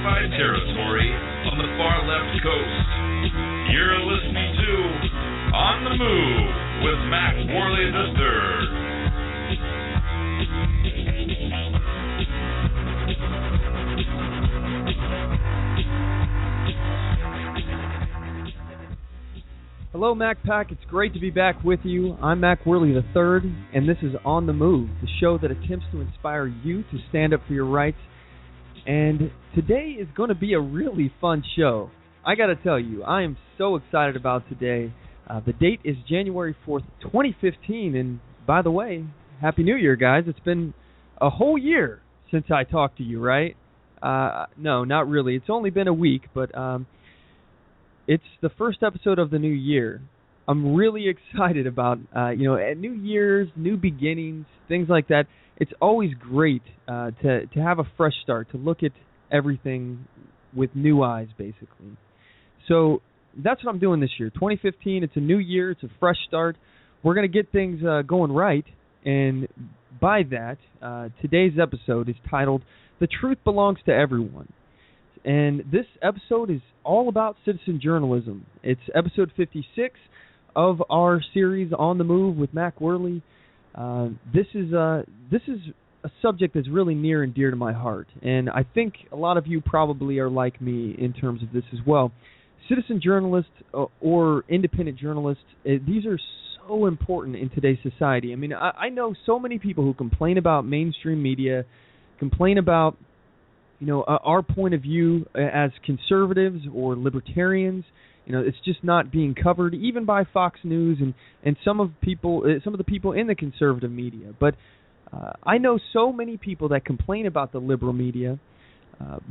occupied territory on the far left coast. You're listening to On the Move with Mack, Worley III. Hello, Mack Pack. It's great to be back with you. I'm Mack Worley III, and this is On the Move, the show that attempts to inspire you to stand up for your rights. And today is going to be a really fun show. I got to tell you, I am so excited about today. The date is January 4th, 2015, and by the way, Happy New Year, guys. It's been a whole year since I talked to you, right? No, not really. It's only been a week, but it's the first episode of the new year. I'm really excited about, New Year's, new beginnings, things like that. It's always great to have a fresh start, to look at everything with new eyes, basically. So that's what I'm doing this year. 2015, it's a new year. It's a fresh start. We're going to get things going right. And by that, today's episode is titled, The Truth Belongs to Everyone. And this episode is all about citizen journalism. It's episode 56 of our series On the Move with Mack Worley. This is a subject that's really near and dear to my heart, and I think a lot of you probably are like me in terms of this as well. Citizen journalists or independent journalists, these are so important in today's society. I mean, I know so many people who complain about mainstream media, complain about our point of view as conservatives or libertarians. It's just not being covered even by Fox News and some of the people in the conservative media. But I know so many people that complain about the liberal media,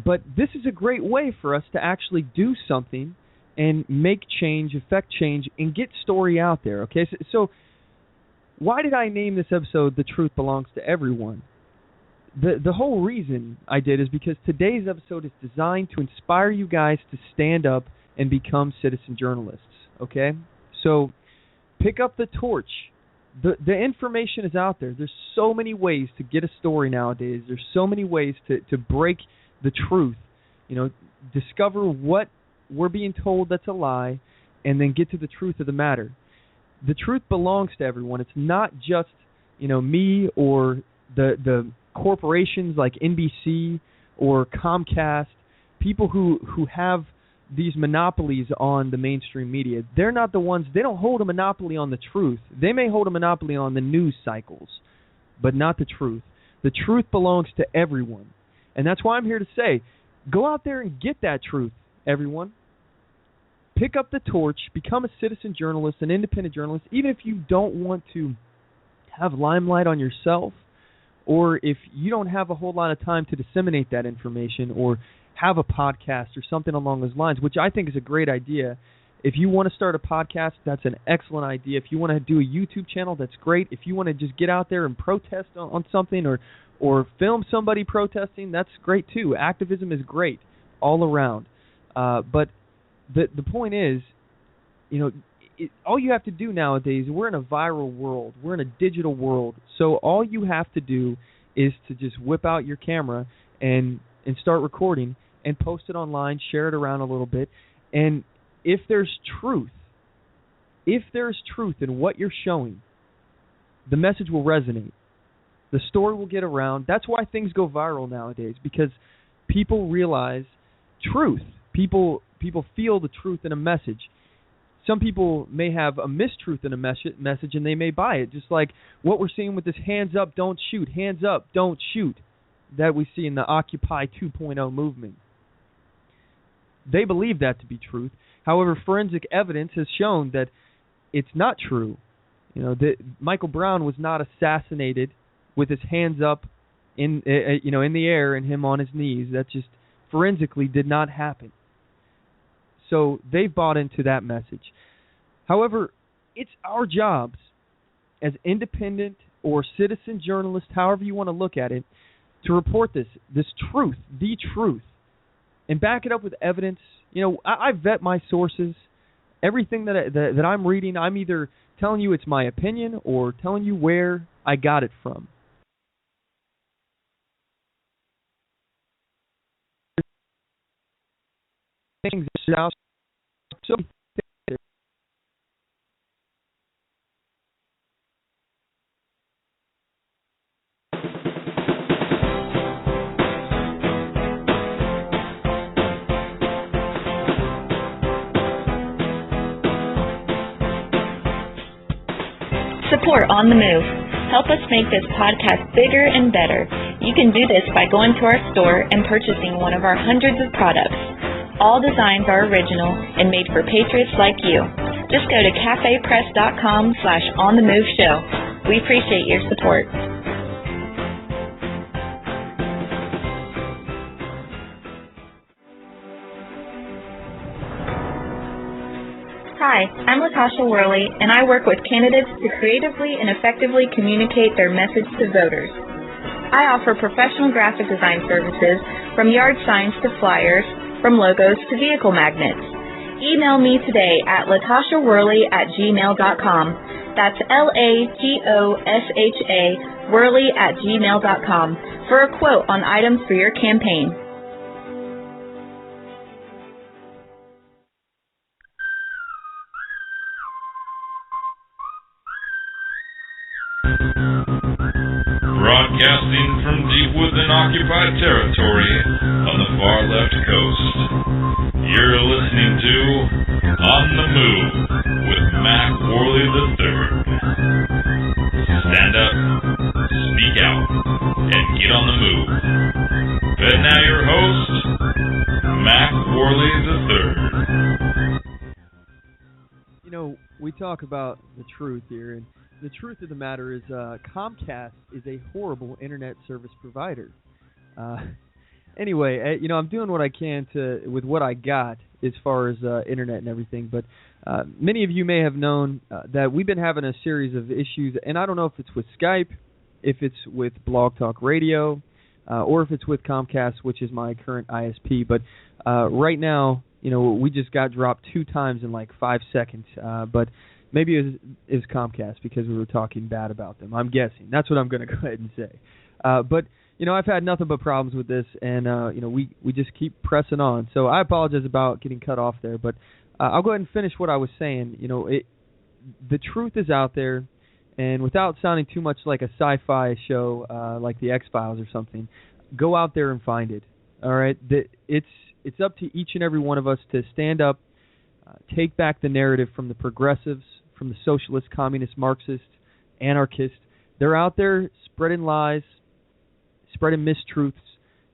but this is a great way for us to actually do something and make change, affect change, and get story out there. Okay, so why did I name this episode "The Truth Belongs to Everyone"? The whole reason I did is because today's episode is designed to inspire you guys to stand up and become citizen journalists, okay? So pick up the torch. The information is out there. There's so many ways to get a story nowadays. There's so many ways to break the truth, discover what we're being told that's a lie, and then get to the truth of the matter. The truth belongs to everyone. It's not just, me or the corporations like NBC or Comcast, people who have these monopolies on the mainstream media. They're not the ones, they don't hold a monopoly on the truth. They may hold a monopoly on the news cycles, but not the truth. The truth belongs to everyone. And that's why I'm here to say, go out there and get that truth, everyone. Pick up the torch, become a citizen journalist, an independent journalist, even if you don't want to have limelight on yourself, or if you don't have a whole lot of time to disseminate that information or have a podcast or something along those lines, which I think is a great idea. If you want to start a podcast, that's an excellent idea. If you want to do a YouTube channel, that's great. If you want to just get out there and protest on something or film somebody protesting, that's great too. Activism is great all around. But the point is, all you have to do nowadays, we're in a viral world. We're in a digital world. So all you have to do is to just whip out your camera and start recording and post it online, share it around a little bit. And if there's truth in what you're showing, the message will resonate. The story will get around. That's why things go viral nowadays, because people realize truth. People feel the truth in a message. Some people may have a mistruth in a message and they may buy it, just like what we're seeing with this hands up, don't shoot, hands up, don't shoot, that we see in the Occupy 2.0 movement. They believe that to be truth. However, forensic evidence has shown that it's not true. That Michael Brown was not assassinated with his hands up in the air and him on his knees. That just forensically did not happen. So they've bought into that message. However, it's our jobs as independent or citizen journalists, however you want to look at it, to report this truth, the truth, and back it up with evidence. I vet my sources. Everything that I'm reading, I'm either telling you it's my opinion or telling you where I got it from. out. So Support On The Move. Help us make this podcast bigger and better. You can do this by going to our store and purchasing one of our hundreds of products. All designs are original and made for patriots like you. Just go to cafepress.com/onthemoveshow. We appreciate your support. Hi, I'm Latasha Worley, and I work with candidates to creatively and effectively communicate their message to voters. I offer professional graphic design services, from yard signs to flyers, from logos to vehicle magnets. Email me today at latashaworley@gmail.com. That's LATOSHA Worley@gmail.com for a quote on items for your campaign. Broadcasting from deep within occupied territory on the far left coast. You're listening to On the Move with Mack Worley III. Stand up, speak out, and get on the move. And now your host, Mack Worley III. you know, we talk about the truth here, and the truth of the matter is Comcast is a horrible internet service provider. Anyway, I'm doing what I can with what I got as far as internet and everything, but many of you may have known that we've been having a series of issues, and I don't know if it's with Skype, if it's with Blog Talk Radio, or if it's with Comcast, which is my current ISP, but right now, we just got dropped 2 times in like 5 seconds, but maybe it was Comcast because we were talking bad about them. I'm guessing. That's what I'm going to go ahead and say. But, I've had nothing but problems with this, and, we just keep pressing on. So I apologize about getting cut off there, but I'll go ahead and finish what I was saying. The truth is out there, and without sounding too much like a sci-fi show like the X-Files or something, go out there and find it. All right? It's up to each and every one of us to stand up, take back the narrative from the progressives, from the socialists, communists, Marxists, anarchists. They're out there spreading lies, spreading mistruths,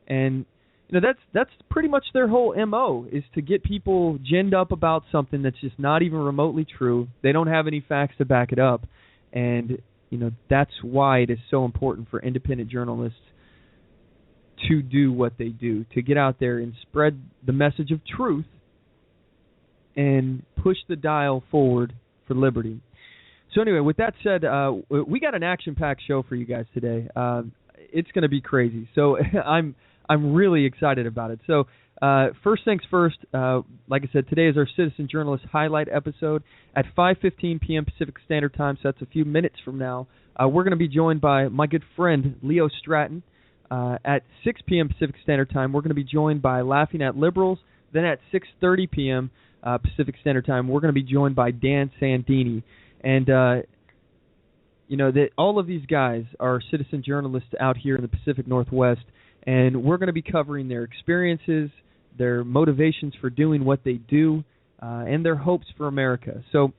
and that's pretty much their whole MO, is to get people ginned up about something that's just not even remotely true. They don't have any facts to back it up, and that's why it is so important for independent journalists to do what they do, to get out there and spread the message of truth and push the dial forward for liberty. So anyway, with that said, we got an action-packed show for you guys today. It's going to be crazy. So I'm really excited about it. So first things first, like I said, today is our Citizen Journalist Highlight episode at 5:15 p.m. Pacific Standard Time, so that's a few minutes from now. We're going to be joined by my good friend Leo Stratton. At 6 p.m. Pacific Standard Time, we're going to be joined by Laughing at Liberals. Then at 6:30 p.m. Pacific Standard Time, we're going to be joined by Dan Sandini. And, all of these guys are citizen journalists out here in the Pacific Northwest, and we're going to be covering their experiences, their motivations for doing what they do, and their hopes for America. So,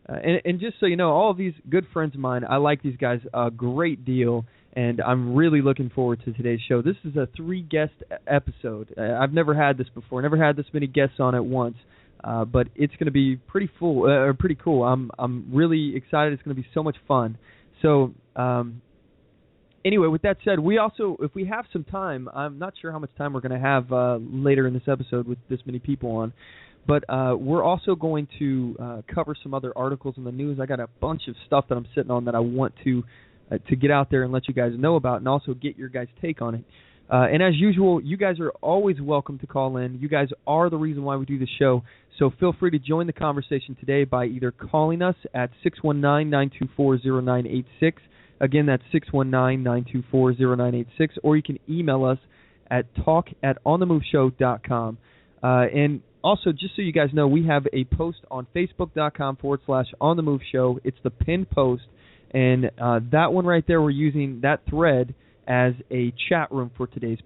and just so you know, all of these good friends of mine, I like these guys a great deal, and I'm really looking forward to today's show. This is a 3-guest episode. I've never had this before. Never had this many guests on at once, but it's going to be pretty cool. I'm really excited. It's going to be so much fun. So, anyway, with that said, we also, if we have some time, I'm not sure how much time we're going to have later in this episode with this many people on, but we're also going to cover some other articles in the news. I got a bunch of stuff that I'm sitting on that I want to get out there and let you guys know about, and also get your guys' take on it. And as usual, you guys are always welcome to call in. You guys are the reason why we do the show. So feel free to join the conversation today by either calling us at 619-924-0986. Again, that's 619-924-0986. Or you can email us at talk@onthemoveshow.com. And Also, just so you guys know, we have a post on Facebook.com/OnTheMoveShow. It's the pinned post, and that one right there, we're using that thread as a chat room for today's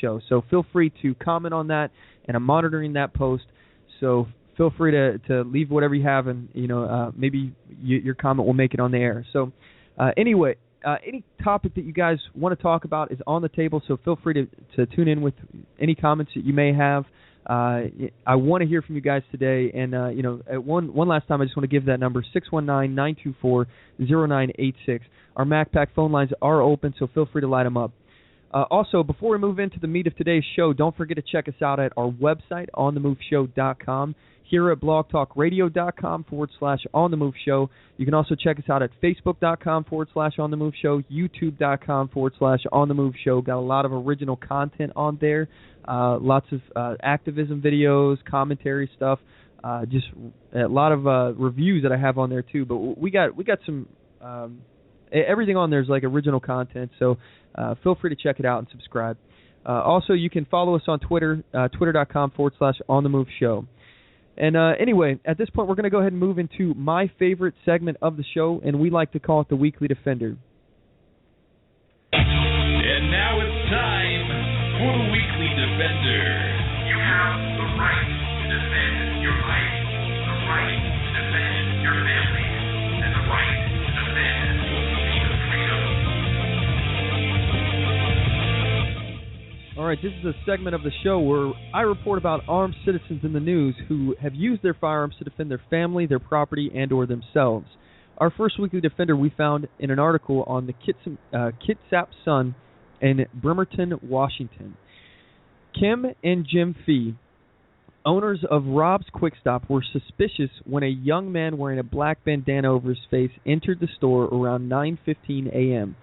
show. So feel free to comment on that, and I'm monitoring that post. So feel free to leave whatever you have, and maybe your comment will make it on the air. So anyway, any topic that you guys want to talk about is on the table. So feel free to tune in with any comments that you may have. I want to hear from you guys today, and one last time, I just want to give that number, 619-924-0986. Our MacPack phone lines are open, so feel free to light them up. Also, before we move into the meat of today's show, don't forget to check us out at our website, OnTheMoveShow.com, here at blogtalkradio.com/OnTheMoveShow. You can also check us out at Facebook.com/OnTheMoveShow, YouTube.com/OnTheMoveShow. Got a lot of original content on there, lots of activism videos, commentary stuff, just a lot of reviews that I have on there too. But we got some everything on there is like original content, so feel free to check it out and subscribe. Also, you can follow us on Twitter, twitter.com/OnTheMoveShow. And anyway, at this point, we're going to go ahead and move into my favorite segment of the show, and we like to call it the Weekly Defender. And now it's time for the Weekly Defender. You have the right to defend your life, the right to defend your family, and the right to defend your freedom. All right, this is a segment of the show where I report about armed citizens in the news who have used their firearms to defend their family, their property, and or themselves. Our first Weekly Defender we found in an article on the Kitsap Sun in Bremerton, Washington. Kim and Jim Fee, owners of Rob's Quick Stop, were suspicious when a young man wearing a black bandana over his face entered the store around 9:15 a.m.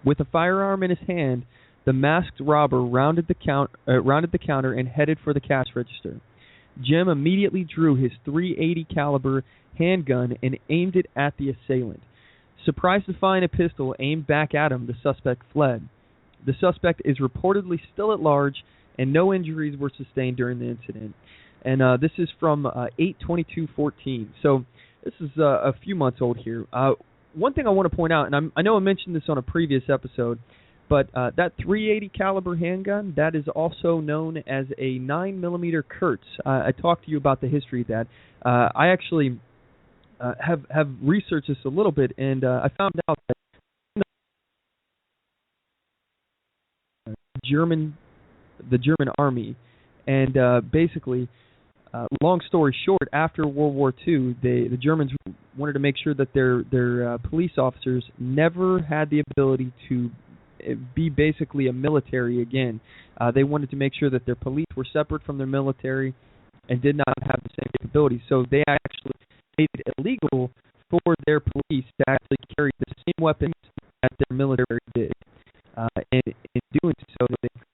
With a firearm in his hand, the masked robber rounded the counter and headed for the cash register. Jim immediately drew his .380 caliber handgun and aimed it at the assailant. Surprised to find a pistol aimed back at him, the suspect fled. The suspect is reportedly still at large, and no injuries were sustained during the incident. And this is from 8/22/14. So this is a few months old here. One thing I want to point out, and I know I mentioned this on a previous episode, but that .380 caliber handgun, that is also known as a 9mm Kurtz. I talked to you about the history of that. I actually have researched this a little bit, and I found out that the German army, and basically, long story short, after World War II, the Germans wanted to make sure that their police officers never had the ability to be basically a military again. They wanted to make sure that their police were separate from their military and did not have the same capabilities. So they actually made it illegal for their police to actually carry the same weapons that their military did. And in doing so,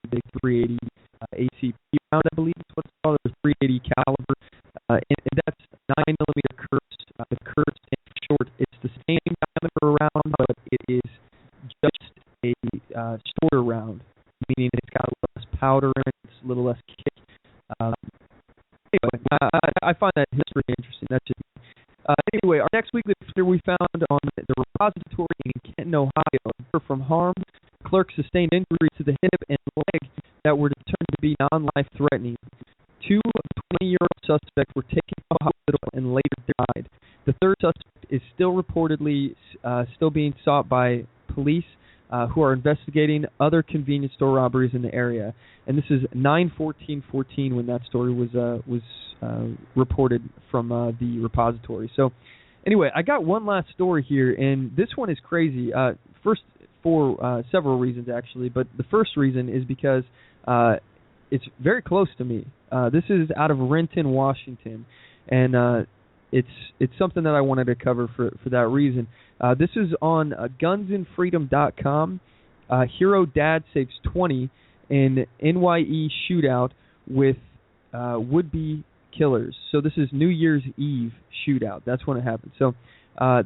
they created a .380 ACP round, I believe is what it's called, a .380 caliber, and that's 9mm Kurtz. The Kurtz, in short, it's the same diameter round, but it is just a shorter round, meaning it's got a little less powder in it, it's a little less kick. Anyway, I find that history interesting. That's just anyway, our next weekly defender we found on the repository in Kenton, Ohio. From harm, the clerk sustained injuries to the hip and leg that were determined to be non-life threatening. 2 20-year-old suspects were taken to the hospital and later died. The third suspect is still reportedly still being sought by police, who are investigating other convenience store robberies in the area. And this is 9/14/14 when that story was reported from the repository. So anyway, I got one last story here, and this one is crazy. First, for several reasons actually, but the first reason is because it's very close to me. This is out of Renton, Washington, and it's something that I wanted to cover for that reason. This is on GunsandFreedom.com. Hero Dad saves 20 in NYE shootout with would-be killers. So this is New Year's Eve shootout. That's when it happened. So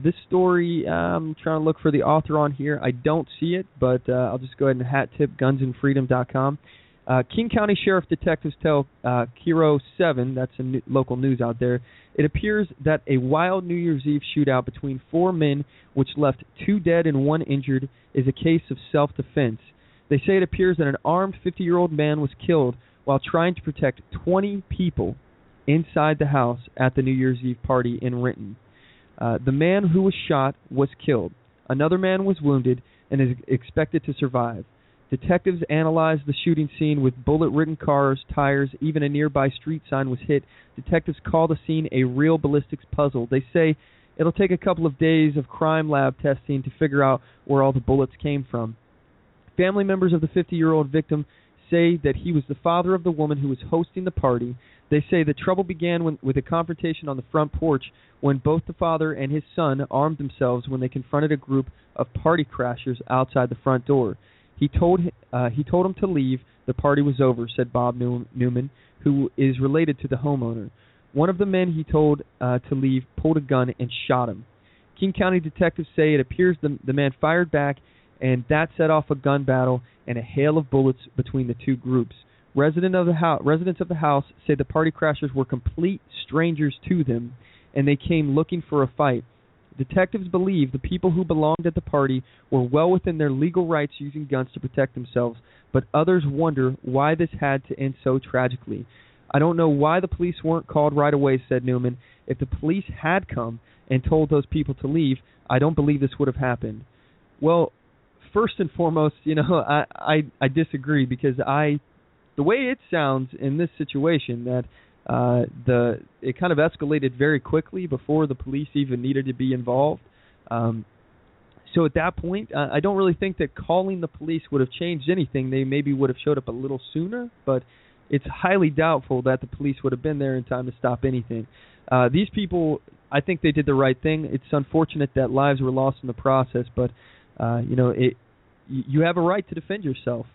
this story, I'm trying to look for the author on here. I don't see it, but I'll just go ahead and hat tip GunsandFreedom.com. King County Sheriff detectives tell Kiro 7, that's a local news out there, it appears that a wild New Year's Eve shootout between 4 men, which left 2 dead and 1 injured, is a case of self-defense. They say it appears that an armed 50-year-old man was killed while trying to protect 20 people inside the house at the New Year's Eve party in Renton. The man who was shot was killed. Another man was wounded and is expected to survive. Detectives analyzed the shooting scene with bullet-ridden cars, tires, even a nearby street sign was hit. Detectives call the scene a real ballistics puzzle. They say it'll take a couple of days of crime lab testing to figure out where all the bullets came from. Family members of the 50-year-old victim say that he was the father of the woman who was hosting the party. They say the trouble began with a confrontation on the front porch when both the father and his son armed themselves when they confronted a group of party crashers outside the front door. He told him to leave. The party was over, said Bob Newman, who is related to the homeowner. One of the men he told to leave pulled a gun and shot him. King County detectives say it appears the man fired back, and that set off a gun battle and a hail of bullets between the two groups. Residents of the house say the party crashers were complete strangers to them, and they came looking for a fight. Detectives believe the people who belonged at the party were well within their legal rights using guns to protect themselves, but others wonder why this had to end so tragically. I don't know why the police weren't called right away, said Newman. If the police had come and told those people to leave, I don't believe this would have happened. Well, first and foremost, I disagree because the way it sounds in this situation that it kind of escalated very quickly before the police even needed to be involved. So at that point, I don't really think that calling the police would have changed anything. They maybe would have showed up a little sooner, but it's highly doubtful that the police would have been there in time to stop anything. These people, I think they did the right thing. It's unfortunate that lives were lost in the process, but you have a right to defend yourself.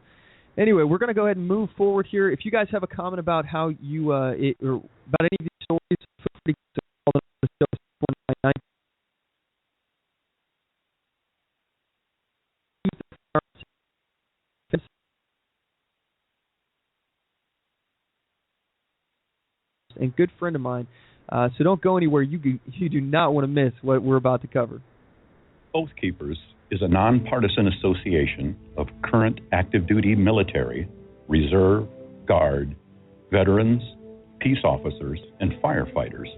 Anyway, we're going to go ahead and move forward here. If you guys have a comment about how you or about any of these stories, feel free to call the show 619. And good friend of mine, so don't go anywhere. You do not want to miss what we're about to cover. Oath Keepers is a nonpartisan association of current active duty military, reserve, guard, veterans, peace officers, and firefighters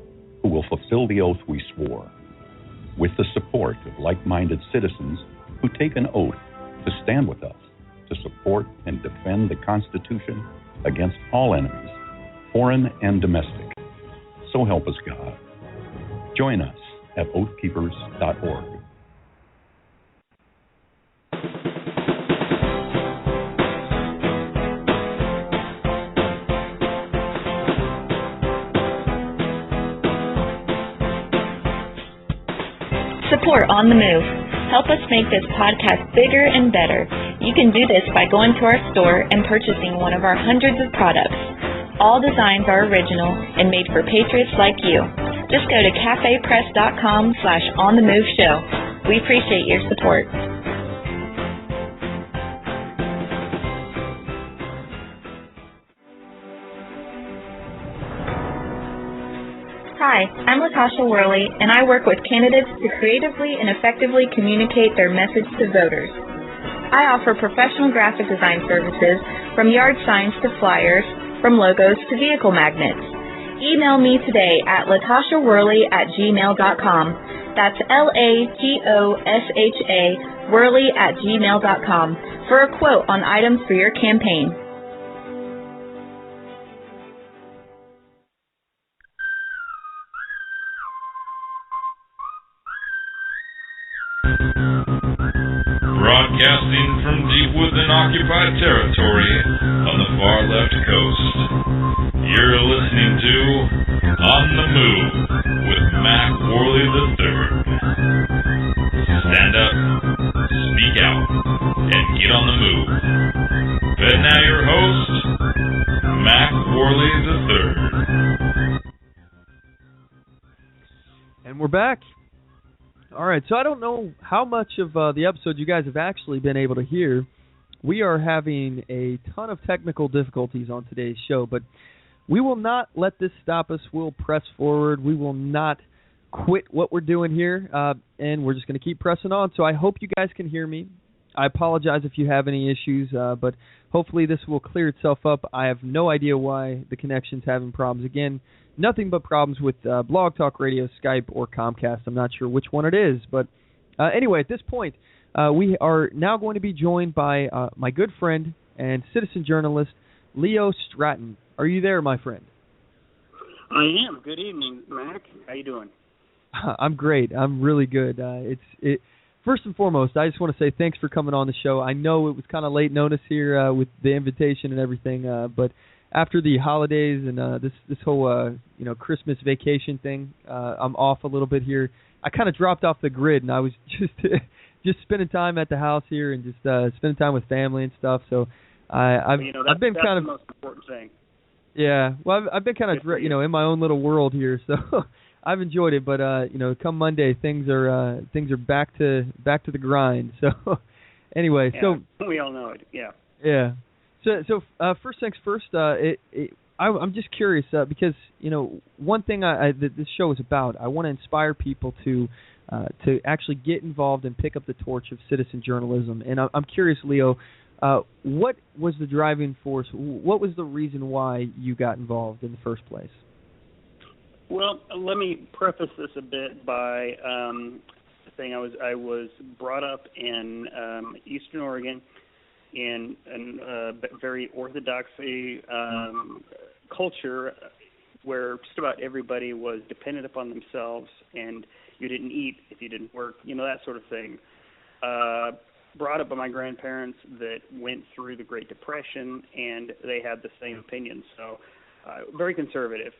who will fulfill the oath we swore, with the support of like-minded citizens who take an oath to stand with us, to support and defend the Constitution against all enemies, foreign and domestic. So help us God. Join us at oathkeepers.org. Support On The Move. Help us make this podcast bigger and better. You can do this by going to our store and purchasing one of our hundreds of products. All designs are original and made for patriots like you. Just go to cafepress.com/onthemoveshow. We appreciate your support. Hi, I'm Latasha Worley, and I work with candidates to creatively and effectively communicate their message to voters. I offer professional graphic design services from yard signs to flyers, from logos to vehicle magnets. Email me today at latashaworley@gmail.com. That's LATOSHA Worley@gmail.com for a quote on items for your campaign. Broadcasting from deep within occupied territory on the far left coast. You're listening to On the Move with Mack Worley III. Stand up, speak out, and get on the move. And now your host, Mack Worley III. And we're back. All right, so I don't know how much of the episode you guys have actually been able to hear. We are having a ton of technical difficulties on today's show, but we will not let this stop us. We'll press forward. We will not quit what we're doing here, and we're just going to keep pressing on. So I hope you guys can hear me. I apologize if you have any issues, but hopefully this will clear itself up. I have no idea why the connection's having problems. Again, nothing but problems with Blog Talk Radio, Skype, or Comcast. I'm not sure which one it is, but anyway, at this point, we are now going to be joined by my good friend and citizen journalist, Leo Stratton. Are you there, my friend? I am. Good evening, Mack. How you doing? I'm great. I'm really good. First and foremost, I just want to say thanks for coming on the show. I know it was kind of late notice here with the invitation and everything, but after the holidays and this whole Christmas vacation thing, I'm off a little bit here. I kind of dropped off the grid, and I was just spending time at the house here and just spending time with family and stuff. So I've been kind of the most important thing. Yeah, well, I've been kind of in my own little world here, so I've enjoyed it. But come Monday, things are back to the grind. So anyway, yeah, so we all know it. Yeah. Yeah. So first things first. I'm just curious because one thing that this show is about. I want to inspire people to actually get involved and pick up the torch of citizen journalism. And I'm curious, Leo. What was the driving force? What was the reason why you got involved in the first place? Well, let me preface this a bit by saying I was brought up in Eastern Oregon in a very orthodox culture where just about everybody was dependent upon themselves, and you didn't eat if you didn't work, that sort of thing. Brought up by my grandparents that went through the Great Depression, and they had the same opinions. So very conservative.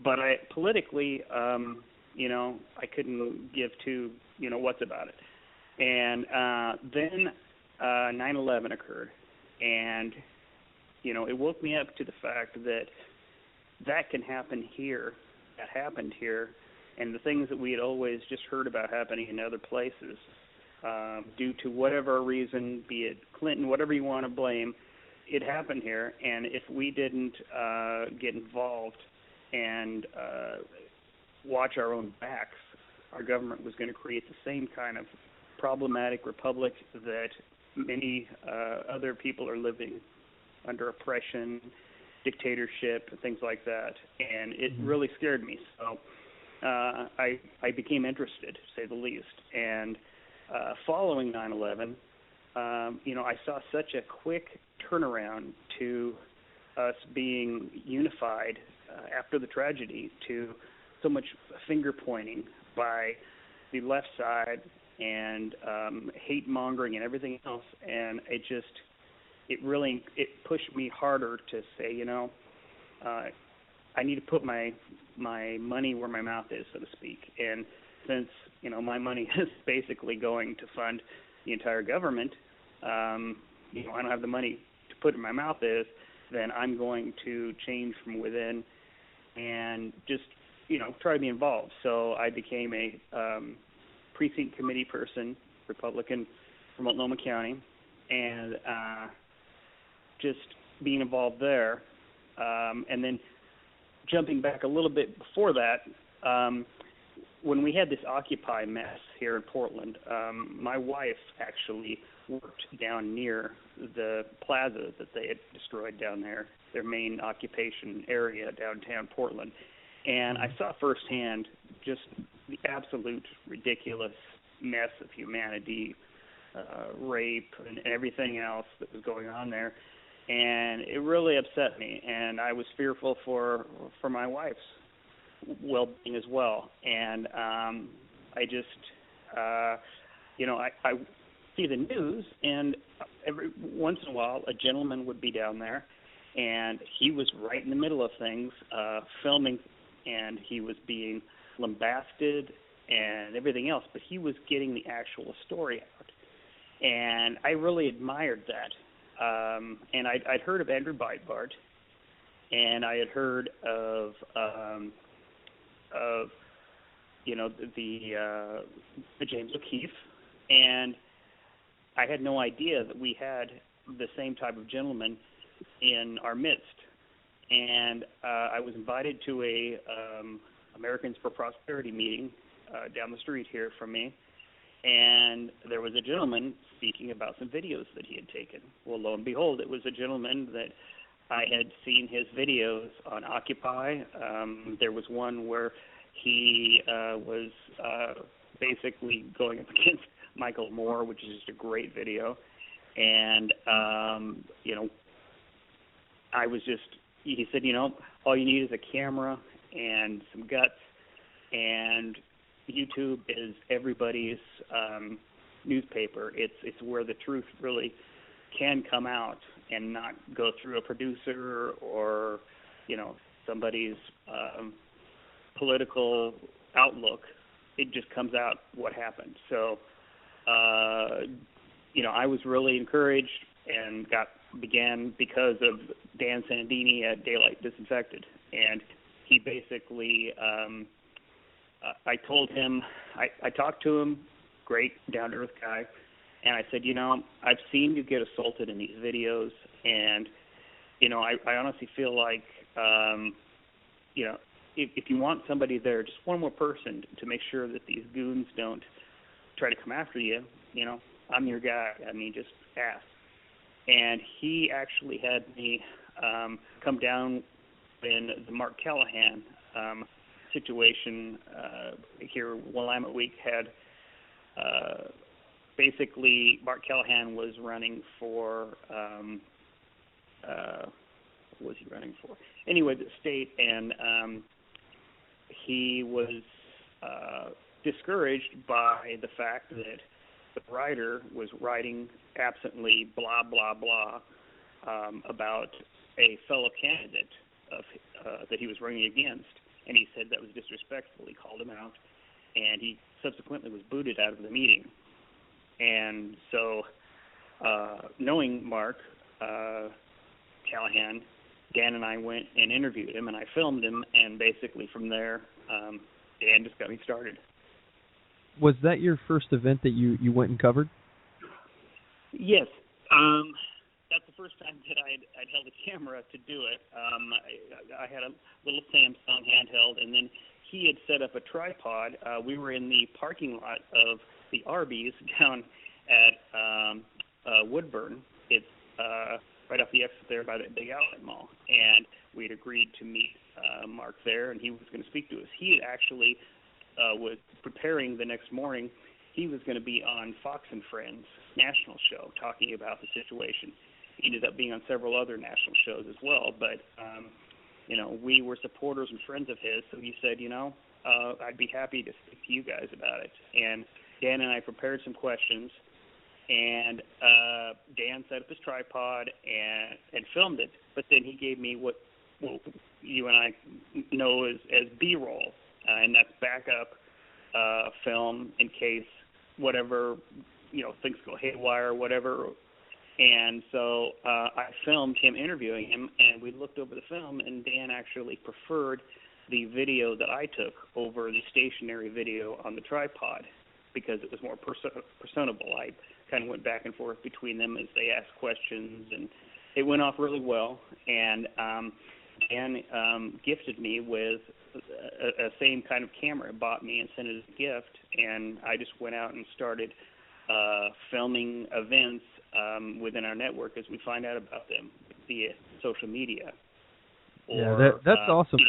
But politically, I couldn't give two, what's about it. And then 9/11 occurred. And, it woke me up to the fact that can happen here, that happened here, and the things that we had always just heard about happening in other places, due to whatever reason, be it Clinton, whatever you want to blame, it happened here. And if we didn't get involved and watch our own backs, our government was going to create the same kind of problematic republic that many other people are living under, oppression, dictatorship, and things like that. And it really scared me. So I became interested, to say the least. And following 9/11, I saw such a quick turnaround to us being unified after the tragedy, to so much finger pointing by the left side and hate mongering and everything else, and it pushed me harder to say, I need to put my money where my mouth is, so to speak. And since my money is basically going to fund the entire government, I don't have the money to put in my mouth is, then I'm going to change from within and just try to be involved. So I became a precinct committee person, Republican from Multnomah County, and just being involved there, and then jumping back a little bit before that. When we had this Occupy mess here in Portland, my wife actually worked down near the plaza that they had destroyed down there, their main occupation area downtown Portland. And I saw firsthand just the absolute ridiculous mess of humanity, rape, and everything else that was going on there. And it really upset me, and I was fearful for my wife's well-being as well. And I just, I see the news, and every once in a while a gentleman would be down there, and he was right in the middle of things, filming, and he was being lambasted and everything else, but he was getting the actual story out. And I really admired that. And I'd heard of Andrew Breitbart, and I had heard of the James O'Keefe, and I had no idea that we had the same type of gentleman in our midst. And I was invited to a Americans for Prosperity meeting down the street here from me, and there was a gentleman speaking about some videos that he had taken. Well, lo and behold, it was a gentleman that I had seen his videos on Occupy. There was one where he was basically going up against Michael Moore, which is just a great video. And, I was just, he said, all you need is a camera and some guts, and YouTube is everybody's newspaper. It's where the truth really can come out and not go through a producer or, somebody's political outlook. It just comes out what happened. So, I was really encouraged and began because of Dan Sandini at Daylight Disinfected. And he basically, I told him, I talked to him, great, down-to-earth guy, and I said, I've seen you get assaulted in these videos, and, I honestly feel like, if you want somebody there, just one more person to make sure that these goons don't try to come after you, I'm your guy. Just ask. And he actually had me come down in the Mark Callahan situation here. Willamette Week had basically Mark Callahan was running for what was he running for? Anyway, the state, and he was discouraged by the fact that the writer was writing absently blah, blah, blah about a fellow candidate that he was running against. And he said that was disrespectful. He called him out, and he subsequently was booted out of the meeting. And so, knowing Mark Callahan, Dan and I went and interviewed him, and I filmed him, and basically from there, Dan just got me started. Was that your first event that you went and covered? Yes. That's the first time that I'd held a camera to do it. I had a little Samsung handheld, and then he had set up a tripod. We were in the parking lot of the Arby's down at Woodburn. It's right off the exit there by the big outlet mall. And we had agreed to meet Mark there, and he was going to speak to us. He had actually was preparing the next morning. He was going to be on Fox and Friends national show talking about the situation. He ended up being on several other national shows as well, but we were supporters and friends of his, so he said, I'd be happy to speak to you guys about it. And Dan and I prepared some questions, and Dan set up his tripod and filmed it, but then he gave me what you and I know as B-roll, and that's backup film in case whatever, things go haywire or whatever. And so I filmed him interviewing him, and we looked over the film, and Dan actually preferred the video that I took over the stationary video on the tripod because it was more personable. I kind of went back and forth between them as they asked questions, and it went off really well. And Dan gifted me with a same kind of camera, bought me and sent it as a gift, and I just went out and started filming events within our network as we find out about them via social media. That's awesome.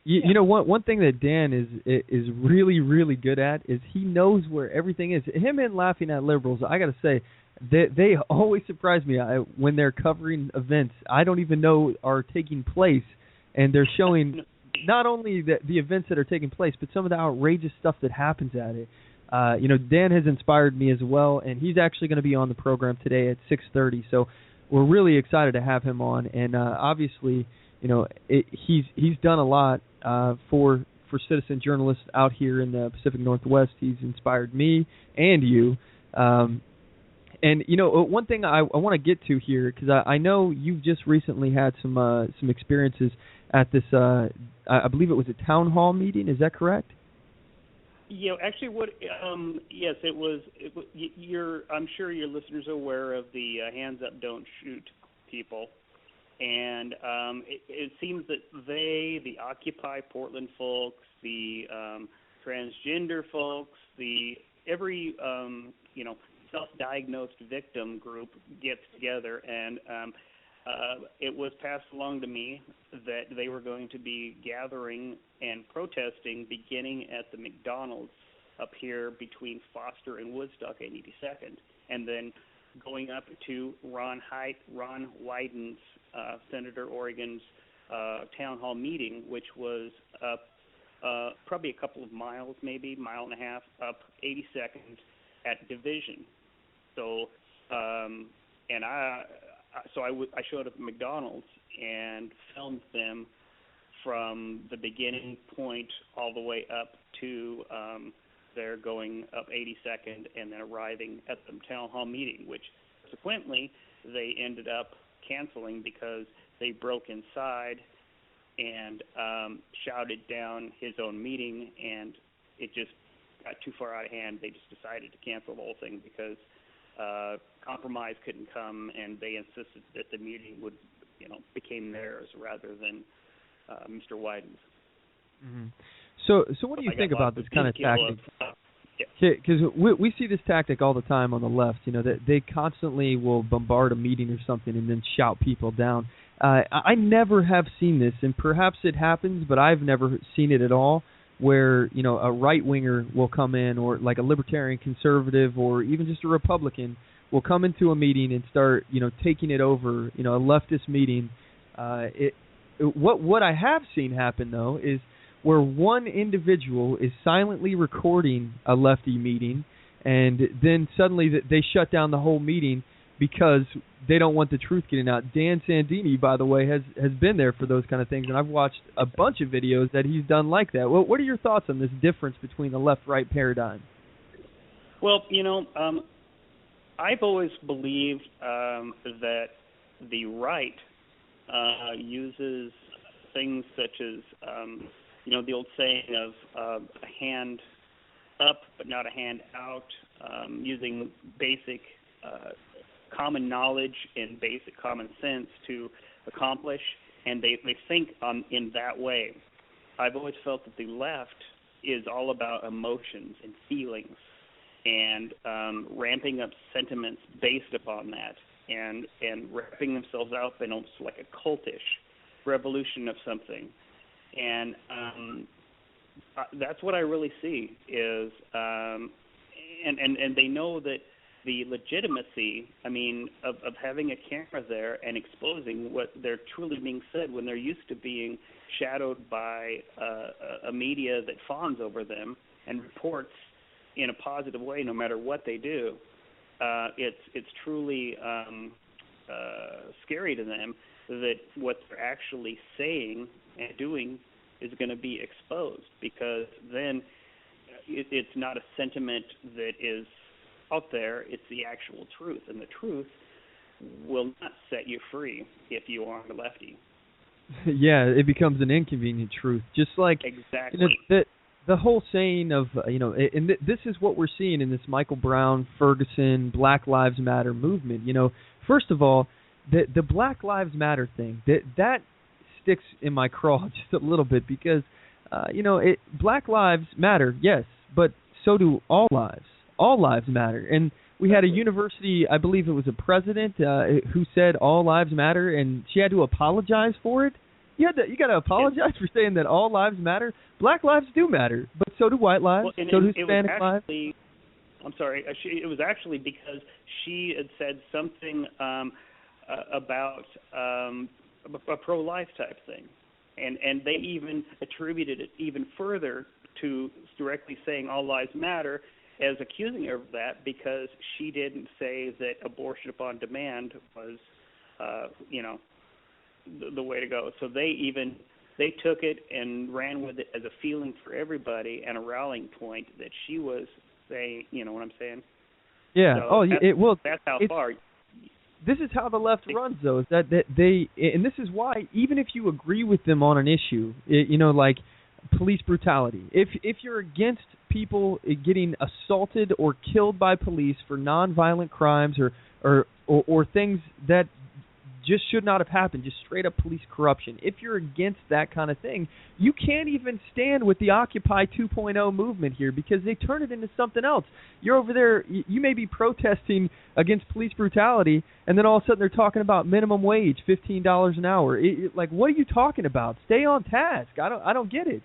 One thing that Dan is really, really good at is he knows where everything is. Him and Laughing at Liberals, I got to say, they always surprise me when they're covering events I don't even know are taking place, and they're showing not only the events that are taking place, but some of the outrageous stuff that happens at it. Dan has inspired me as well, and he's actually going to be on the program today at 6:30. So we're really excited to have him on, and obviously, he's done a lot for citizen journalists out here in the Pacific Northwest. He's inspired me and you. And one thing I want to get to here, because I know you've just recently had some experiences at this. I believe it was a town hall meeting. Is that correct? Actually, yes, it was. I'm sure your listeners are aware of the hands up, don't shoot people, and it seems that the Occupy Portland folks, the transgender folks, every self-diagnosed victim group gets together, and it was passed along to me that they were going to be gathering and protesting beginning at the McDonald's up here between Foster and Woodstock at 82nd, and then going up to Ron Wyden's, Senator Oregon's town hall meeting, which was up probably a couple of miles, maybe mile and a half, up 82nd at Division. So, I showed up at McDonald's and filmed them from the beginning point all the way up to they're going up 82nd and then arriving at the town hall meeting, which subsequently they ended up canceling because they broke inside and shouted down his own meeting, and it just got too far out of hand. They just decided to cancel the whole thing because compromise couldn't come, and they insisted that the meeting would, became theirs rather than Mr. Wyden's. Mm-hmm. So what do you think about this kind of tactic? Because we see this tactic all the time on the left. That they constantly will bombard a meeting or something and then shout people down. I never have seen this, and perhaps it happens, but I've never seen it at all, where a right-winger will come in, or like a libertarian conservative, or even just a Republican will come into a meeting and start taking it over, a leftist meeting. What I have seen happen, though, is where one individual is silently recording a lefty meeting, and then suddenly they shut down the whole meeting because they don't want the truth getting out. Dan Sandini, by the way, has been there for those kind of things, and I've watched a bunch of videos that he's done like that. Well, what are your thoughts on this difference between the left-right paradigm? Well, I've always believed that the right uses things such as, the old saying of a hand up but not a hand out, using basic common knowledge and basic common sense to accomplish, and they think in that way. I've always felt that the left is all about emotions and feelings and ramping up sentiments based upon that, and wrapping themselves up in almost like a cultish revolution of something. And that's what I really see is, and they know that the legitimacy, of having a camera there and exposing what they're truly being said when they're used to being shadowed by a media that fawns over them and reports in a positive way no matter what they do. It's truly scary to them that what they're actually saying and doing is going to be exposed, because then it's not a sentiment that is out there, it's the actual truth, and the truth will not set you free if you are a lefty. Yeah, it becomes an inconvenient truth, just like exactly the whole saying of and this is what we're seeing in this Michael Brown, Ferguson, Black Lives Matter movement. First of all, the Black Lives Matter thing that sticks in my craw just a little bit, because Black lives matter, yes, but so do all lives. All lives matter. And we had a university, I believe it was a president, who said all lives matter, and she had to apologize for it. You got to apologize for saying that all lives matter. Black lives do matter, but so do white lives, so do Hispanic lives. I'm sorry, it was actually because she had said something about a pro-life type thing, and they even attributed it even further to directly saying all lives matter, as accusing her of that because she didn't say that abortion upon demand was, the way to go. So they took it and ran with it as a feeling for everybody and a rallying point that she was saying. You know what I'm saying? Yeah. So that's how far. This is how the left runs, though. Is that they, and this is why, even if you agree with them on an issue, like police brutality. If you're against people getting assaulted or killed by police for nonviolent crimes or things that just should not have happened, just straight up police corruption. If you're against that kind of thing, you can't even stand with the Occupy 2.0 movement here because they turn it into something else. You're over there, you may be protesting against police brutality, and then all of a sudden they're talking about minimum wage, $15 an hour. Like, what are you talking about? Stay on task. I don't get it.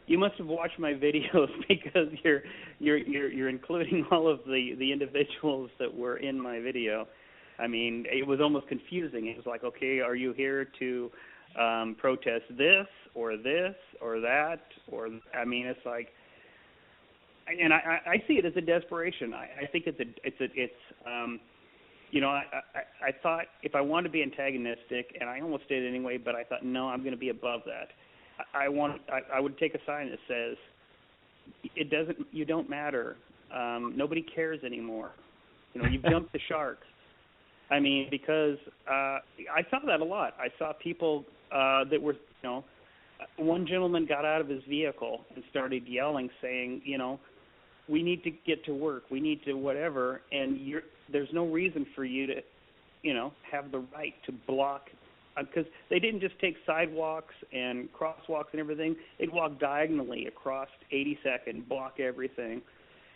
You must have watched my videos because you're including all of the individuals that were in my video. I mean, it was almost confusing. It was like, okay, are you here to protest this or that? I mean, it's like, and I see it as a desperation. I think you know, I thought if I wanted to be antagonistic, and I almost did anyway, but I thought, no, I'm going to be above that. I would take a sign that says, you don't matter. Nobody cares anymore. You know, you've jumped the shark. I mean, because I saw that a lot. I saw people that were, you know, one gentleman got out of his vehicle and started yelling, saying, you know, we need to get to work, we need to whatever, and there's no reason for you to, you know, have the right to block, because they didn't just take sidewalks and crosswalks and everything. They'd walk diagonally across 82nd, block everything,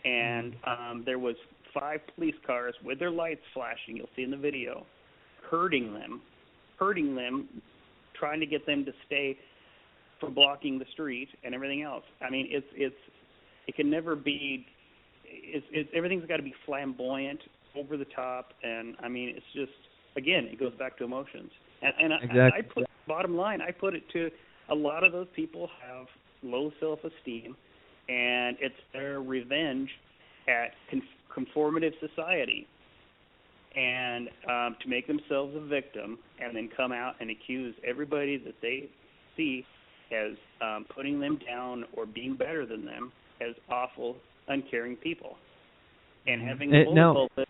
and there was 5 police cars with their lights flashing, you'll see in the video, hurting them, trying to get them to stay for blocking the street and everything else. I mean, it can never be, everything's got to be flamboyant, over the top, and I mean, it's just, again, it goes back to emotions. And exactly. Bottom line, I put it to a lot of those people have low self-esteem, and it's their revenge at conformative society, and to make themselves a victim, and then come out and accuse everybody that they see as putting them down or being better than them as awful, uncaring people, and having the bullet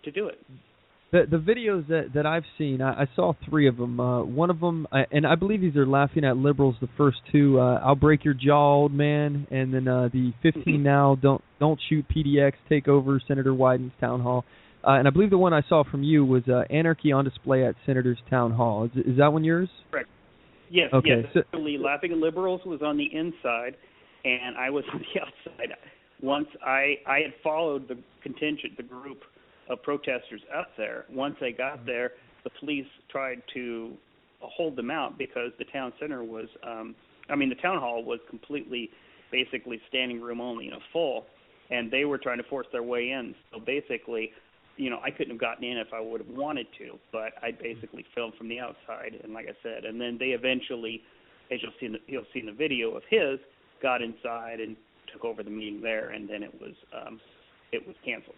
to do it. The videos that I've seen, I saw 3 of them. One of them, and I believe these are laughing at liberals. The first 2, "I'll break your jaw, old man," and then the 15 now, don't shoot PDX, take over Senator Wyden's town hall. And I believe the one I saw from you was "Anarchy on display at Senator's town hall." Is that one yours? Correct. Yes. Okay. Yes. So, laughing at liberals was on the inside, and I was on the outside. Once I had followed the contingent, the group of protesters up there. Once they got there, the police tried to hold them out because the town center was, the town hall was completely, basically standing room only, full, and they were trying to force their way in. So basically, I couldn't have gotten in if I would have wanted to, but I basically filmed from the outside, and like I said, and then they eventually, as you'll see in the video of his, got inside and took over the meeting there, and then it was canceled.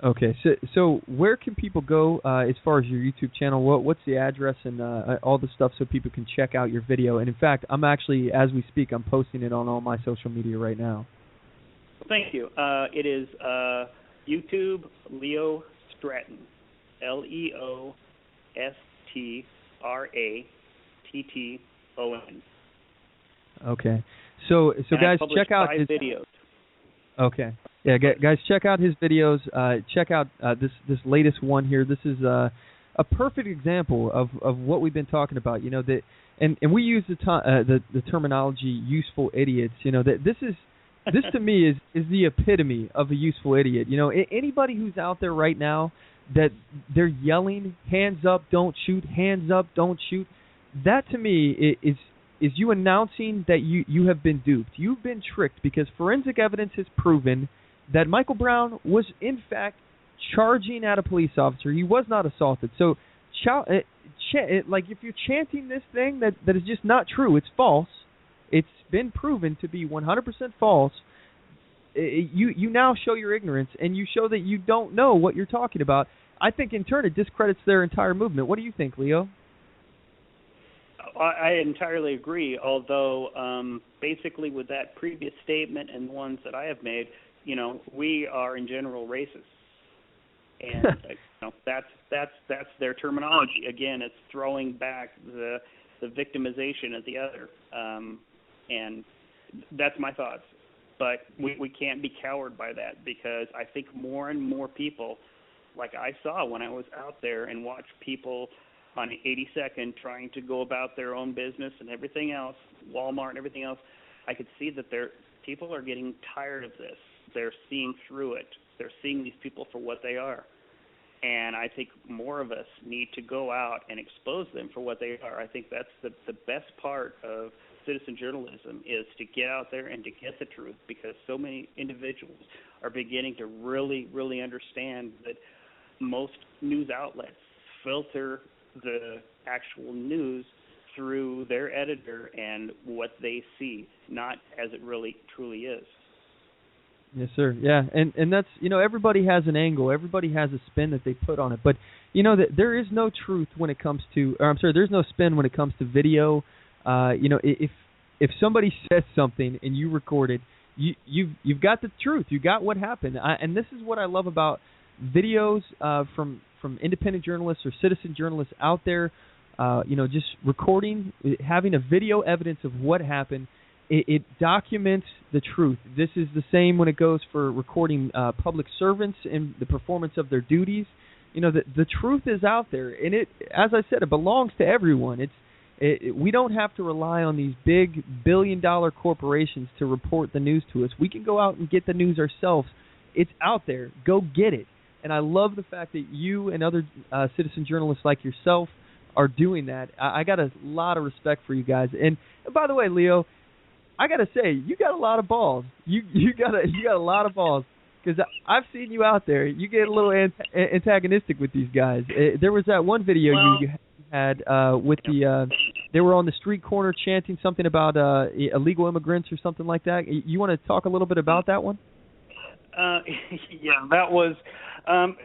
Okay, so where can people go as far as your YouTube channel? What's the address and all the stuff so people can check out your video? And in fact, I'm actually, as we speak, I'm posting it on all my social media right now. Thank you. It is YouTube Leo Stratton, LeoStratton. Okay, so guys, check out 5 his videos. Okay. Yeah, guys, check out his videos. Check out this latest one here. This is a perfect example of what we've been talking about. That, and we use the terminology "useful idiots." That this to me is the epitome of a useful idiot. Anybody who's out there right now that they're yelling "hands up, don't shoot," "hands up, don't shoot," that to me is you announcing that you have been duped. You've been tricked because forensic evidence has proven that Michael Brown was, in fact, charging at a police officer. He was not assaulted. So, if you're chanting this thing that is just not true, it's false, it's been proven to be 100% false, you now show your ignorance, and you show that you don't know what you're talking about. I think, in turn, it discredits their entire movement. What do you think, Leo? I entirely agree, although basically with that previous statement and the ones that I have made, we are in general racist, and that's their terminology. Again, it's throwing back the the victimization at the other. And that's my thoughts. But we can't be cowed by that, because I think more and more people, like I saw when I was out there and watched people on 82nd trying to go about their own business and everything else, Walmart and everything else, I could see that people are getting tired of this. They're seeing through it. They're seeing these people for what they are. And I think more of us need to go out and expose them for what they are. I think that's the best part of citizen journalism, is to get out there and to get the truth, because so many individuals are beginning to really, really understand that most news outlets filter the actual news through their editor and what they see, not as it really truly is. Yes, sir. Yeah, and that's, everybody has an angle, everybody has a spin that they put on it, but that there is no truth when it comes to, there's no spin when it comes to video. If somebody says something and you record it, you've got the truth, you got what happened, and this is what I love about videos from independent journalists or citizen journalists out there, just recording, having a video evidence of what happened. It documents the truth. This is the same when it goes for recording public servants and the performance of their duties. The truth is out there, and it, as I said, it belongs to everyone. We don't have to rely on these big billion-dollar corporations to report the news to us. We can go out and get the news ourselves. It's out there. Go get it. And I love the fact that you and other citizen journalists like yourself are doing that. I got a lot of respect for you guys. And by the way, Leo, I got to say, you got a lot of balls. You got a lot of balls, because I've seen you out there. You get a little antagonistic with these guys. There was that one video you had with they were on the street corner chanting something about illegal immigrants or something like that. You want to talk a little bit about that one? Yeah, that was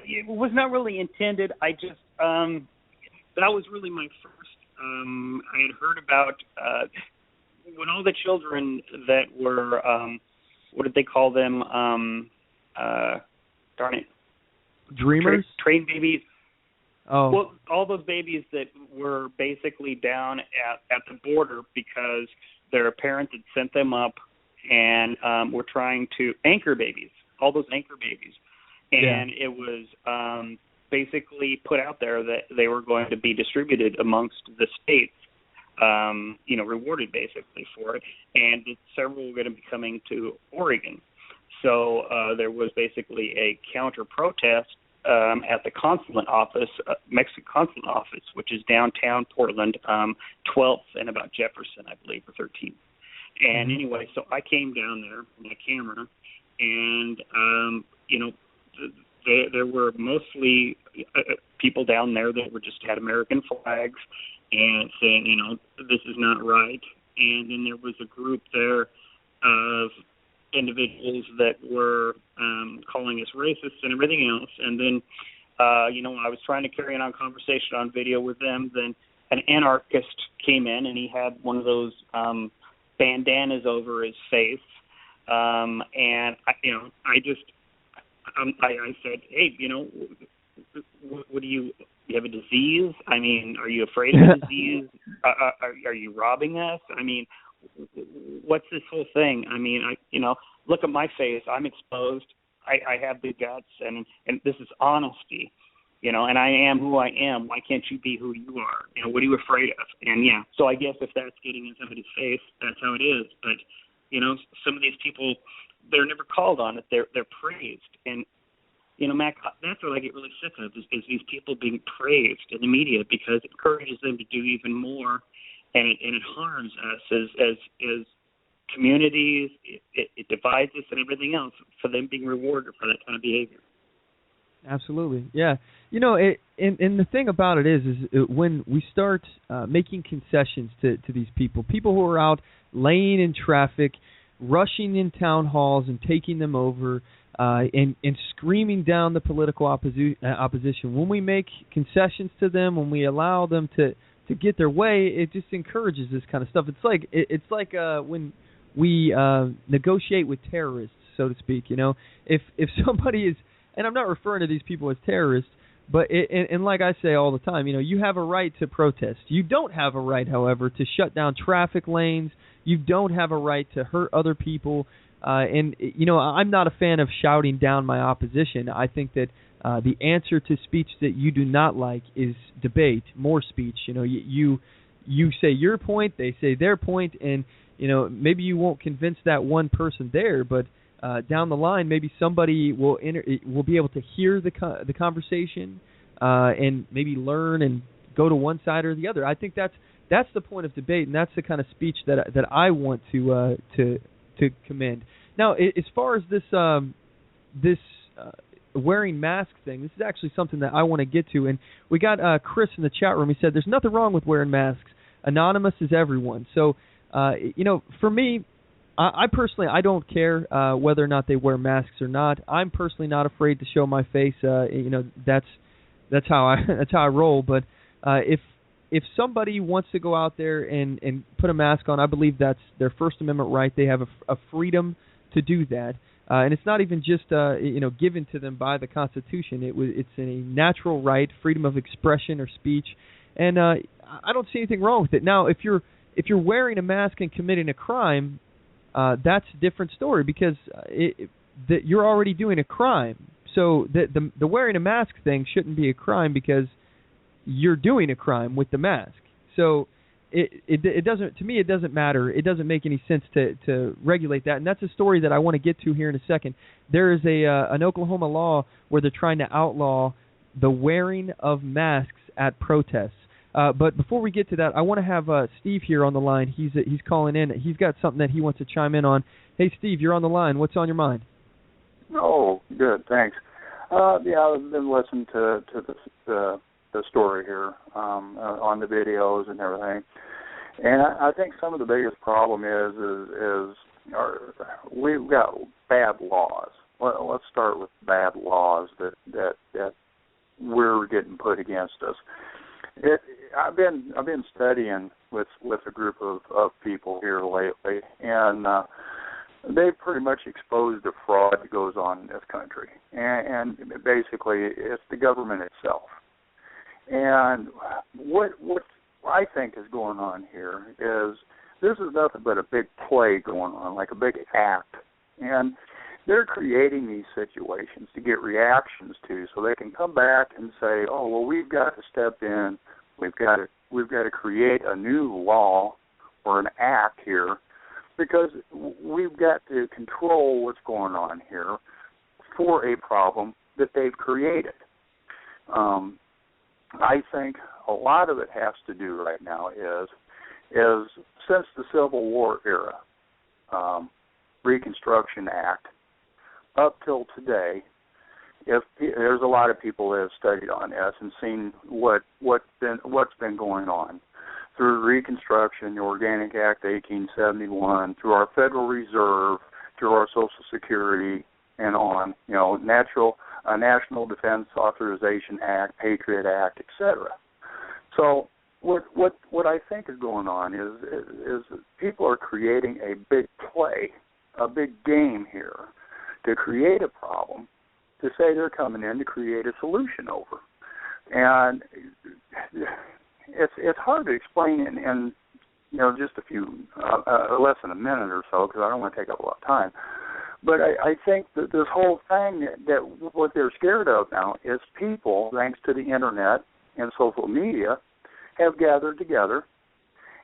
it was not really intended. I just that was really my first. I had heard about when all the children that were what did they call them? Darn it, dreamers, train babies. Oh, well, all those babies that were basically down at the border because their parents had sent them up and were trying to anchor babies. All those anchor babies, and it was basically put out there that they were going to be distributed amongst the states, rewarded basically for it, and several were going to be coming to Oregon. So there was basically a counter-protest at the consulate office, Mexican consulate office, which is downtown Portland, 12th and about Jefferson, I believe, or 13th. And anyway, so I came down there with my camera, and there were mostly people down there that were just had American flags and saying, this is not right. And then there was a group there of individuals that were calling us racists and everything else. And then, I was trying to carry on a conversation on video with them. Then an anarchist came in, and he had one of those bandanas over his face. And I said, hey, what do you have a disease? I mean, are you afraid of a disease? Are you robbing us? I mean, what's this whole thing? I mean, look at my face. I'm exposed. I have the guts, and this is honesty, and I am who I am. Why can't you be who you are? What are you afraid of? And so I guess if that's getting in somebody's face, that's how it is. But, some of these people, they're never called on it. They're praised. And, Mac, that's what I get really sick of is these people being praised in the media, because it encourages them to do even more, and it harms us as communities. It divides us and everything else for them being rewarded for that kind of behavior. Absolutely, yeah. And the thing about it is when we start making concessions to these people who are out laying in traffic, rushing in town halls and taking them over, and screaming down the political opposition. When we make concessions to them, when we allow them to get their way, it just encourages this kind of stuff. It's like when we negotiate with terrorists, so to speak. If somebody is, and I'm not referring to these people as terrorists, But and like I say all the time, you have a right to protest. You don't have a right, however, to shut down traffic lanes. You don't have a right to hurt other people. And I'm not a fan of shouting down my opposition. I think that the answer to speech that you do not like is debate, more speech. You say your point, they say their point, and maybe you won't convince that one person there, but down the line, maybe somebody will be able to hear the conversation and maybe learn and go to one side or the other. I think that's the point of debate, and that's the kind of speech that I want to commend. Now, as far as this wearing mask thing, this is actually something that I want to get to, and we got Chris in the chat room. He said, "There's nothing wrong with wearing masks. Anonymous is everyone." So, for me, I personally, I don't care whether or not they wear masks or not. I'm personally not afraid to show my face. That's how I roll. But if somebody wants to go out there and put a mask on, I believe that's their First Amendment right. They have a freedom to do that, and it's not even just given to them by the Constitution. It's a natural right, freedom of expression or speech, and I don't see anything wrong with it. Now, if you're wearing a mask and committing a crime, that's a different story, because you're already doing a crime. So the wearing a mask thing shouldn't be a crime because you're doing a crime with the mask. So it doesn't, to me, it doesn't matter. It doesn't make any sense to regulate that, and that's a story that I want to get to here in a second. There is an Oklahoma law where they're trying to outlaw the wearing of masks at protests. But before we get to that, I want to have Steve here on the line. He's calling in. He's got something that he wants to chime in on. Hey, Steve, you're on the line. What's on your mind? Oh, good, thanks. I've been listening to the story here on the videos and everything, and I think some of the biggest problem is we've got bad laws. Let's start with bad laws that we're getting put against us. I've been studying with a group of people here lately, and they've pretty much exposed the fraud that goes on in this country, and basically it's the government itself. And what I think is going on here is this is nothing but a big play going on, like a big act, and they're creating these situations to get reactions to, so they can come back and say, "Oh, well, we've got to step in. We've got to create a new law or an act here, because we've got to control what's going on here for a problem that they've created." I think a lot of it has to do right now is since the Civil War era, Reconstruction Act, up till today, there's a lot of people that have studied on this and seen what's been going on through Reconstruction, the Organic Act 1871, through our Federal Reserve, through our Social Security, and on, National Defense Authorization Act, Patriot Act, etc. So what I think is going on is people are creating a big play, a big game here, to create a problem, to say they're coming in to create a solution over. And it's hard to explain in just a few, less than a minute or so, because I don't want to take up a lot of time. But I think that this whole thing, that what they're scared of now is people, thanks to the internet and social media, have gathered together.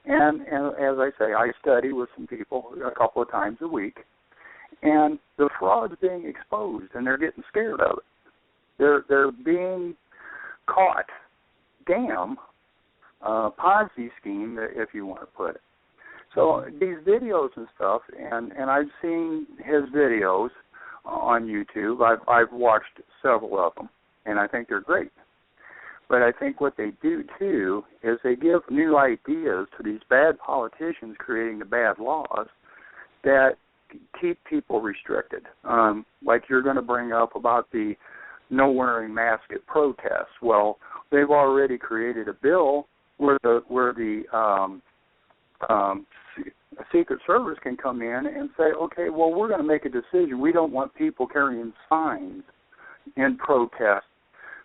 And as I say, I study with some people a couple of times a week. And the fraud's being exposed, and they're getting scared of it. They're being caught. Damn, Ponzi scheme, if you want to put it. So these videos and stuff, and I've seen his videos on YouTube. I've watched several of them, and I think they're great. But I think what they do, too, is they give new ideas to these bad politicians creating the bad laws that keep people restricted. Like you're going to bring up about the no wearing mask at protests. Well, they've already created a bill where the Secret Service can come in and say, okay, well, we're going to make a decision. We don't want people carrying signs in protest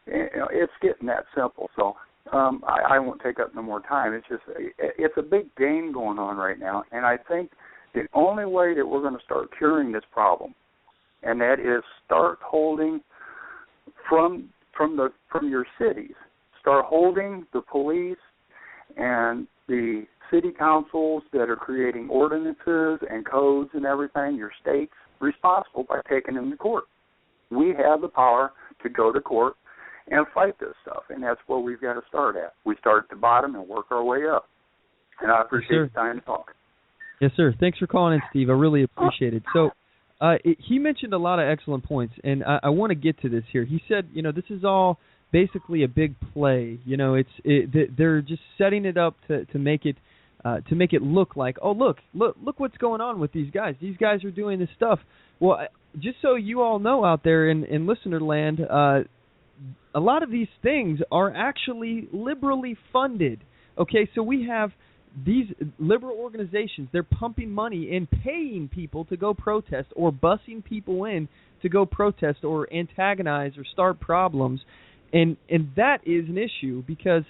It's getting that simple. So I won't take up no more time. It's just it's a big game going on right now, and I think the only way that we're going to start curing this problem, and that is start holding from your cities, start holding the police and the city councils that are creating ordinances and codes and everything, your states, responsible by taking them to court. We have the power to go to court and fight this stuff, and that's where we've got to start at. We start at the bottom and work our way up. And I appreciate the time to talk. Yes, sir. Thanks for calling in, Steve. I really appreciate it. So he mentioned a lot of excellent points, and I want to get to this here. He said, this is all basically a big play. They're just setting it up to make it look like, oh, look what's going on with these guys. These guys are doing this stuff. Well, just so you all know out there in listener land, a lot of these things are actually liberally funded. Okay, so we have these liberal organizations. They're pumping money and paying people to go protest or busing people in to go protest or antagonize or start problems. And that is an issue because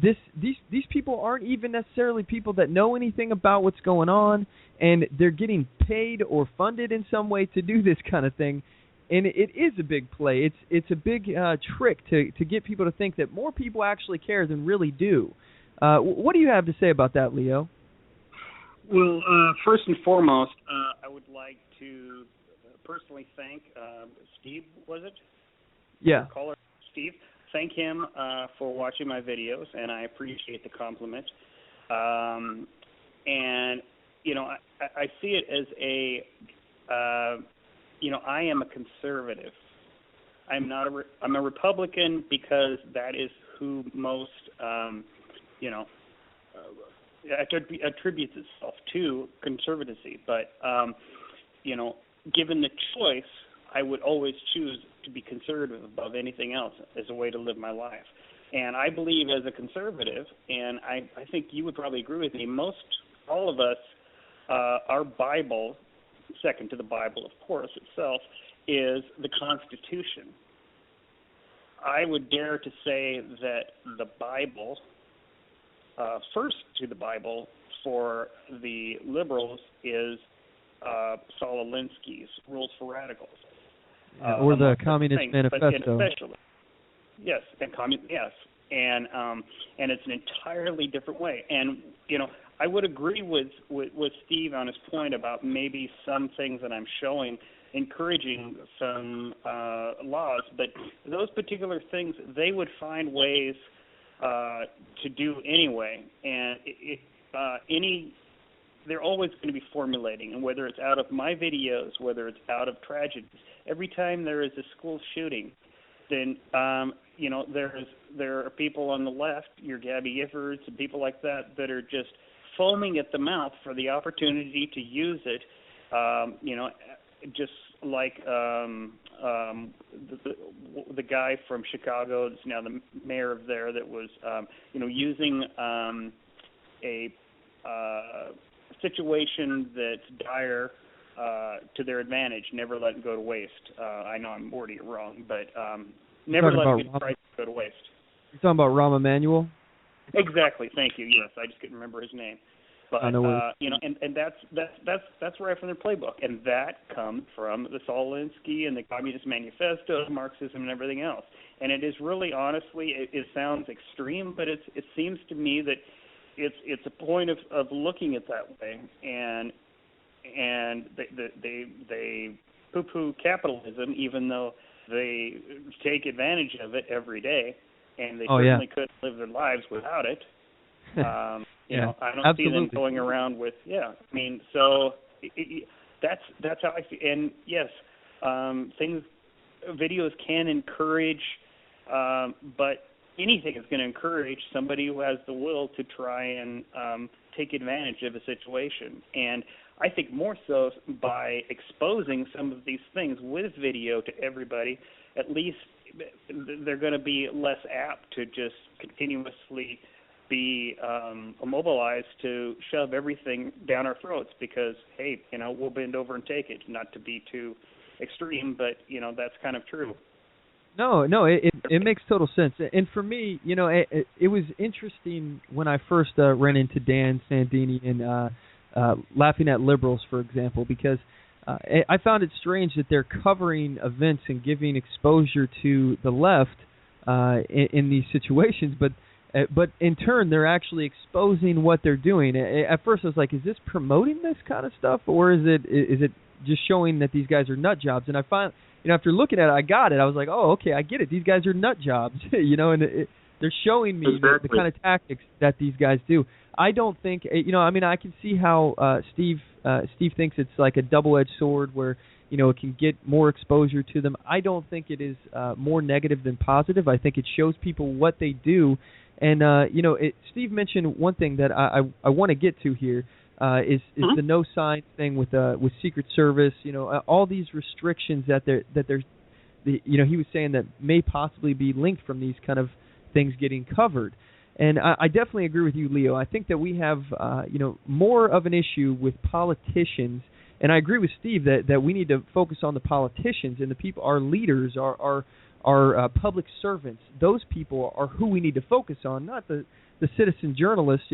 these people aren't even necessarily people that know anything about what's going on, and they're getting paid or funded in some way to do this kind of thing. And it is a big play. It's a big trick to get people to think that more people actually care than really do. What do you have to say about that, Leo? Well, first and foremost, I would like to personally thank Steve, was it? Yeah. Caller Steve. Thank him for watching my videos, and I appreciate the compliment. And, I see it as I am a conservative. I'm a Republican because that is who most, attributes itself to conservatism. But, given the choice, I would always choose to be conservative above anything else as a way to live my life. And I believe as a conservative, and I think you would probably agree with me, all of us, our Bible, second to the Bible, of course, itself, is the Constitution. I would dare to say that the Bible, first to the Bible for the liberals, is Saul Alinsky's Rules for Radicals. Or the Communist Manifesto. Yes, and it's an entirely different way. And I would agree with Steve on his point about maybe some things that I'm showing encouraging some laws, but those particular things they would find ways to do anyway, and they're always going to be formulating, and whether it's out of my videos, whether it's out of tragedies. Every time there is a school shooting, then there are people on the left, your Gabby Giffords and people like that are just foaming at the mouth for the opportunity to use it. Just like the guy from Chicago that's now the mayor of there that was using a situation that's dire to their advantage, never let it go to waste. I know I'm wording it wrong, but never let it go to waste. You're talking about Rahm Emanuel? Exactly. Thank you. Yes, I just couldn't remember his name. But and that's right from their playbook, and that comes from the Saul Alinsky and the Communist Manifesto, Marxism, and everything else. And it is really, honestly, it sounds extreme, but it seems to me that it's a point of looking at that way, and they poo-poo capitalism, even though they take advantage of it every day, and they certainly couldn't live their lives without it. I don't absolutely. see them going around with so that's how I see. And yes, videos can encourage, but anything is going to encourage somebody who has the will to try and take advantage of a situation. And I think more so by exposing some of these things with video to everybody, at least they're going to be less apt to just continuously be mobilized to shove everything down our throats because, hey, we'll bend over and take it. Not to be too extreme, but, that's kind of true. No, it makes total sense. And for me, it was interesting when I first ran into Dan Sandini and laughing at liberals, for example, because I found it strange that they're covering events and giving exposure to the left in these situations, but in turn they're actually exposing what they're doing. At first I was like, is this promoting this kind of stuff, or is it just showing that these guys are nut jobs? And I find, after looking at it, I got it. I was like, oh, okay, I get it. These guys are nut jobs, and they're showing me the kind of tactics that these guys do. I don't think, I can see how Steve thinks it's like a double-edged sword where, it can get more exposure to them. I don't think it is more negative than positive. I think it shows people what they do. And, Steve mentioned one thing that I want to get to here is the no sign thing with Secret Service. All these restrictions that they're he was saying that may possibly be linked from these kind of things getting covered. And I definitely agree with you, Leo. I think that we have, more of an issue with politicians. And I agree with Steve that we need to focus on the politicians and the people, our leaders, our public servants. Those people are who we need to focus on, not the citizen journalists,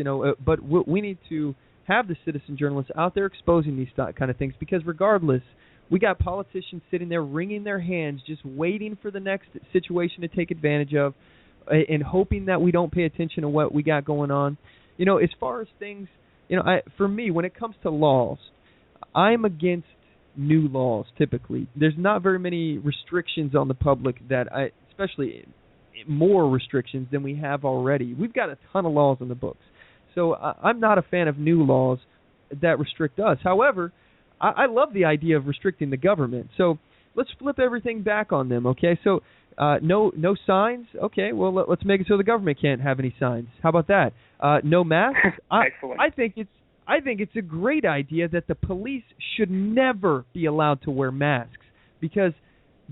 but we need to have the citizen journalists out there exposing these kind of things, because regardless, we got politicians sitting there wringing their hands, just waiting for the next situation to take advantage of, and hoping that we don't pay attention to what we got going on. As far as things, for me, when it comes to laws, I'm against new laws typically. There's not very many restrictions on the public especially more restrictions than we have already. We've got a ton of laws in the books. So I'm not a fan of new laws that restrict us. However, I love the idea of restricting the government. So let's flip everything back on them, okay? So no signs? Okay, well, let's make it so the government can't have any signs. How about that? No masks? Excellent. I think it's a great idea that the police should never be allowed to wear masks, because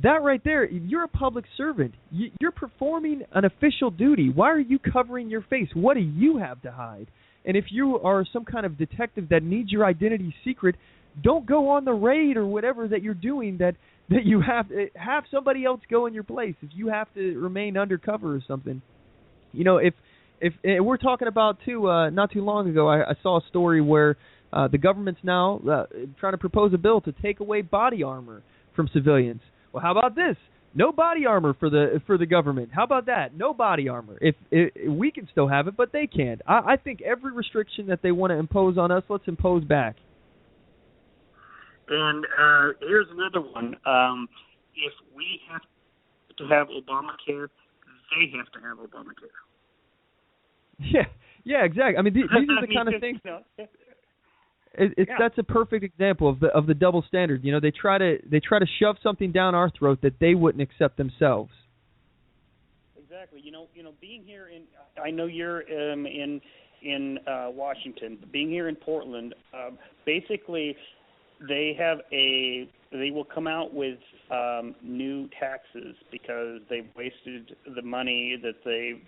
that right there, you're a public servant. You're performing an official duty. Why are you covering your face? What do you have to hide? And if you are some kind of detective that needs your identity secret, don't go on the raid or whatever that you're doing that you have somebody else go in your place if you have to remain undercover or something. If we're talking about not too long ago, I saw a story where the government's now trying to propose a bill to take away body armor from civilians. Well, how about this? No body armor for the government. How about that? No body armor. If we can still have it, but they can't. I think every restriction that they want to impose on us, let's impose back. And here's another one. If we have to have Obamacare, they have to have Obamacare. Yeah, exactly. I mean, these are the kind of things. That's a perfect example of the double standard. They try to shove something down our throat that they wouldn't accept themselves. Exactly. Being here I know you're in Washington. Being here in Portland, basically, they will come out with new taxes because they've wasted the money that they've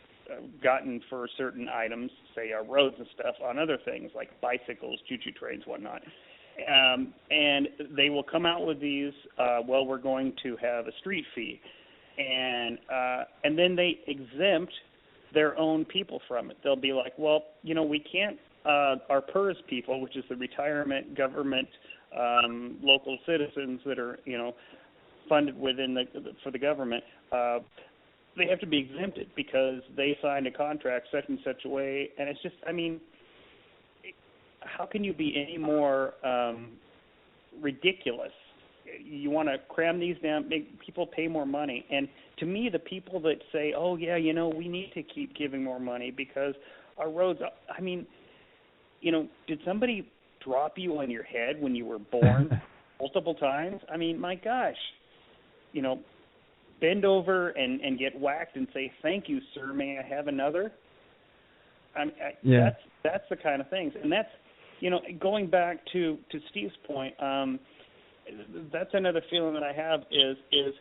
gotten for certain items, say our roads and stuff, on other things like bicycles, choo-choo trains, whatnot. And they will come out with these, we're going to have a street fee. And then they exempt their own people from it. They'll be like, we can't, our PERS people, which is the retirement government local citizens that are, funded for the government, they have to be exempted because they signed a contract such and such a way. And it's just, how can you be any more ridiculous? You want to cram these down, make people pay more money. And to me, the people that say, we need to keep giving more money because our roads, did somebody drop you on your head when you were born multiple times? My gosh, bend over and get whacked and say, thank you, sir, may I have another? That's the kind of things. And that's, going back to Steve's point, that's another feeling that I have is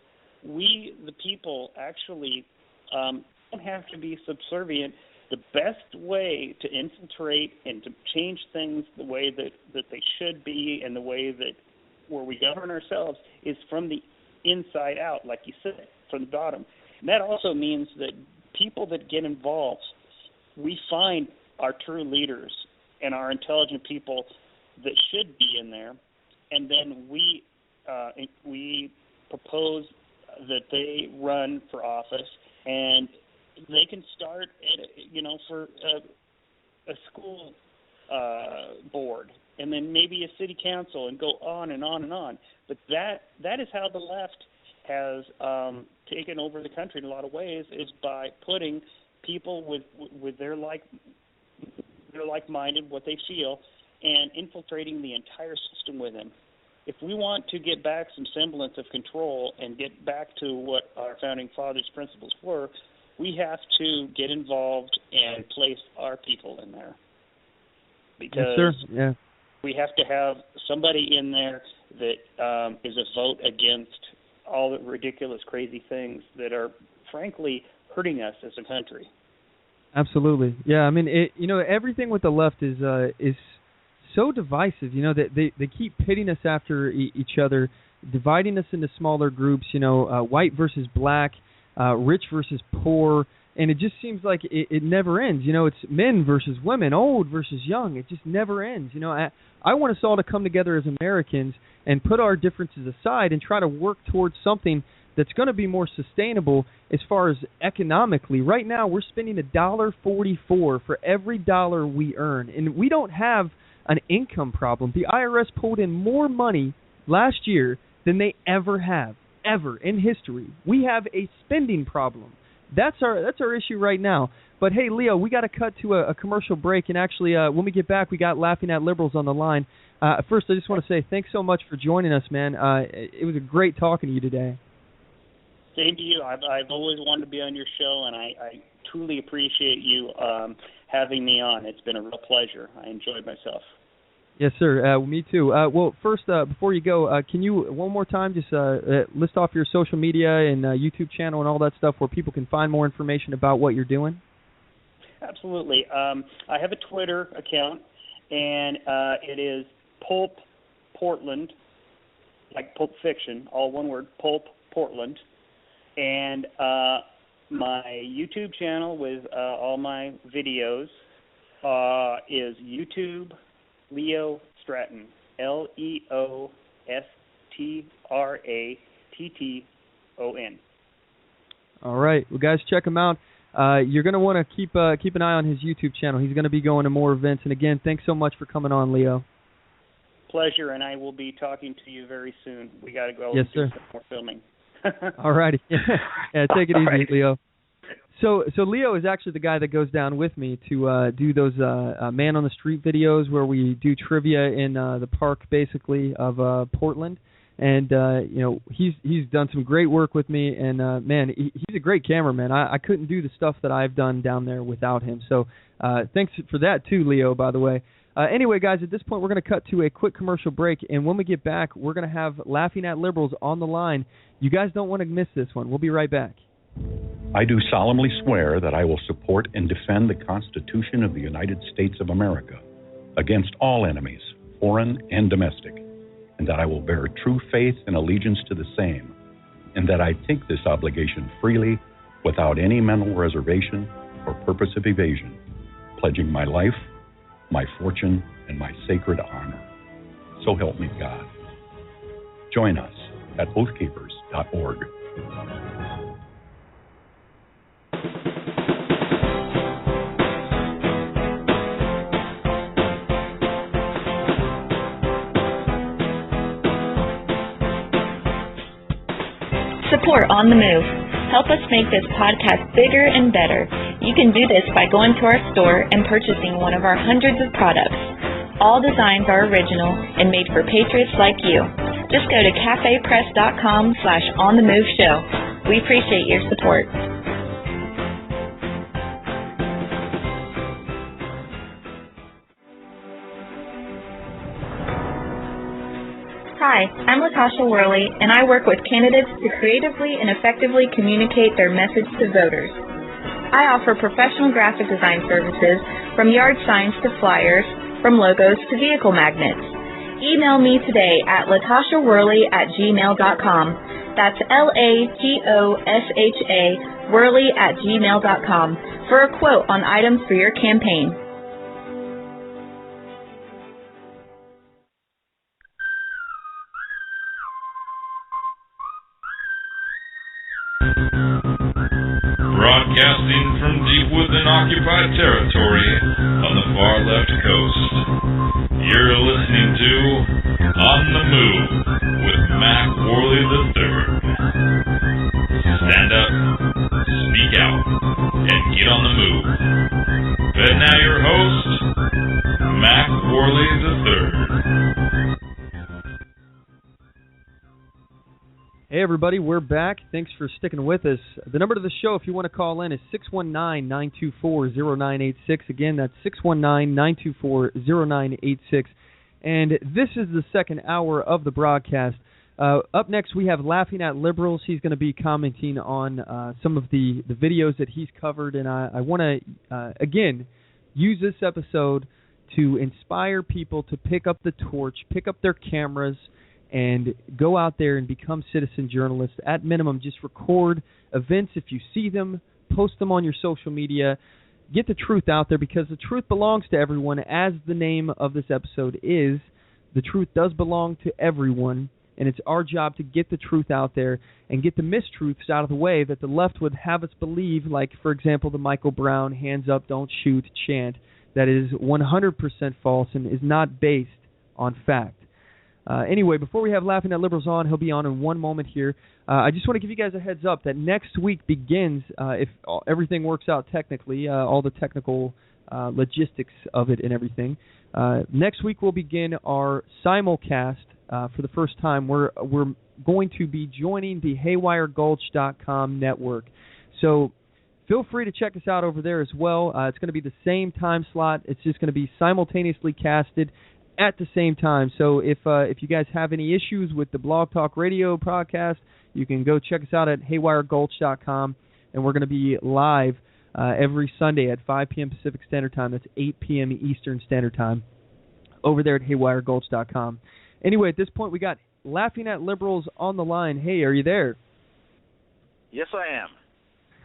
we, the people, actually don't have to be subservient. The best way to infiltrate and to change things the way that they should be and the way that where we govern ourselves is from the inside out, like you said, from the bottom. And that also means that people that get involved, we find our true leaders and our intelligent people that should be in there, and then we propose that they run for office, and they can start at, for a school board, and then maybe a city council, and go on and on and on. But that is how the left has taken over the country in a lot of ways, is by putting people with their like-minded, what they feel, and infiltrating the entire system with them. If we want to get back some semblance of control and get back to what our founding fathers' principles were, we have to get involved and place our people in there. Because yes, sir. Yeah. We have to have somebody in there that is a vote against all the ridiculous, crazy things that are, frankly, hurting us as a country. Absolutely. Yeah, I mean, everything with the left is so divisive. That they keep pitting us after each other, dividing us into smaller groups. White versus black, rich versus poor, and it just seems like it never ends. It's men versus women, old versus young. It just never ends. I want us all to come together as Americans and put our differences aside and try to work towards something that's going to be more sustainable as far as economically. Right now, we're spending $1.44 for every dollar we earn, and we don't have an income problem. The IRS pulled in more money last year than they ever have, ever in history. We have a spending problem. That's our issue right now. But hey, Leo, we got to cut to a commercial break, and actually, when we get back, we got Laughing at Liberals on the line. First, I just want to say thanks so much for joining us, man. It was a great talking to you today. Same to you. I've always wanted to be on your show, and I truly appreciate you having me on. It's been a real pleasure. I enjoyed myself. Yes, sir. Me too. Well, first, before you go, can you one more time just list off your social media and YouTube channel and all that stuff where people can find more information about what you're doing? Absolutely. I have a Twitter account, and it is Pulp Portland, like Pulp Fiction, all one word, Pulp Portland. And my YouTube channel with all my videos is YouTube Leo Stratton, LeoStratton. All right. Well, guys, check him out. You're going to want to keep an eye on his YouTube channel. He's going to be going to more events. And again, thanks so much for coming on, Leo. Pleasure, and I will be talking to you very soon. We got to go yes, do sir. some more filming. All righty. Yeah, take it easy, right. Leo. So Leo is actually the guy that goes down with me to do those Man on the Street videos where we do trivia in the park, basically, of Portland. And he's done some great work with me, and man, he's a great cameraman. I couldn't do the stuff that I've done down there without him. So thanks for that too, Leo, by the way. Anyway, guys, at this point, we're going to cut to a quick commercial break, and when we get back, we're going to have Laughing at Liberals on the line. You guys don't want to miss this one. We'll be right back. I do solemnly swear that I will support and defend the Constitution of the United States of America against all enemies, foreign and domestic, and that I will bear true faith and allegiance to the same, and that I take this obligation freely without any mental reservation or purpose of evasion, pledging my life, my fortune, and my sacred honor. So help me God. Join us at oathkeepers.org. Support On The Move. Help us make this podcast bigger and better. You can do this by going to our store and purchasing one of our hundreds of products. All designs are original and made for patriots like you. Just go to cafepress.com/onthemoveshow. We appreciate your support. Hi, I'm Latasha Worley, and I work with candidates to creatively and effectively communicate their message to voters. I offer professional graphic design services from yard signs to flyers, from logos to vehicle magnets. Email me today at latashaworley@gmail.com. That's LATOSHA Worley@gmail.com for a quote on items for your campaign. Broadcasting from deep within occupied territory on the far left coast. You're listening to On the Move with Mack Worley III. Stand up, speak out, and get on the move. And now your host, Mack Worley III. Hey everybody, we're back. Thanks for sticking with us. The number to the show, if you want to call in, is 619-924-0986. Again, that's 619-924-0986. And this is the second hour of the broadcast. Up next, we have Laughing at Liberals. He's going to be commenting on some of the videos that he's covered. And I want to, again, use this episode to inspire people to pick up the torch, pick up their cameras, and go out there and become citizen journalists. At minimum, just record events if you see them, post them on your social media, get the truth out there, because the truth belongs to everyone. As the name of this episode is, the truth does belong to everyone, and it's our job to get the truth out there and get the mistruths out of the way that the left would have us believe, like, for example, the Michael Brown hands up, don't shoot chant that is 100% false and is not based on fact. Anyway, before we have Laughing at Liberals on, he'll be on in one moment here. I just want to give you guys a heads up that next week begins, if everything works out technically, all the technical logistics of it and everything. Next week we'll begin our simulcast for the first time. We're going to be joining the HaywireGulch.com network. So feel free to check us out over there as well. It's going to be the same time slot. It's just going to be simultaneously casted at the same time. So if you guys have any issues with the Blog Talk Radio podcast, you can go check us out at HaywireGulch.com, and we're going to be live every Sunday at 5 p.m. Pacific Standard Time. That's 8 p.m. Eastern Standard Time over there at HaywireGulch.com. Anyway, at this point, we got Laughing at Liberals on the line. Hey, are you there? Yes, I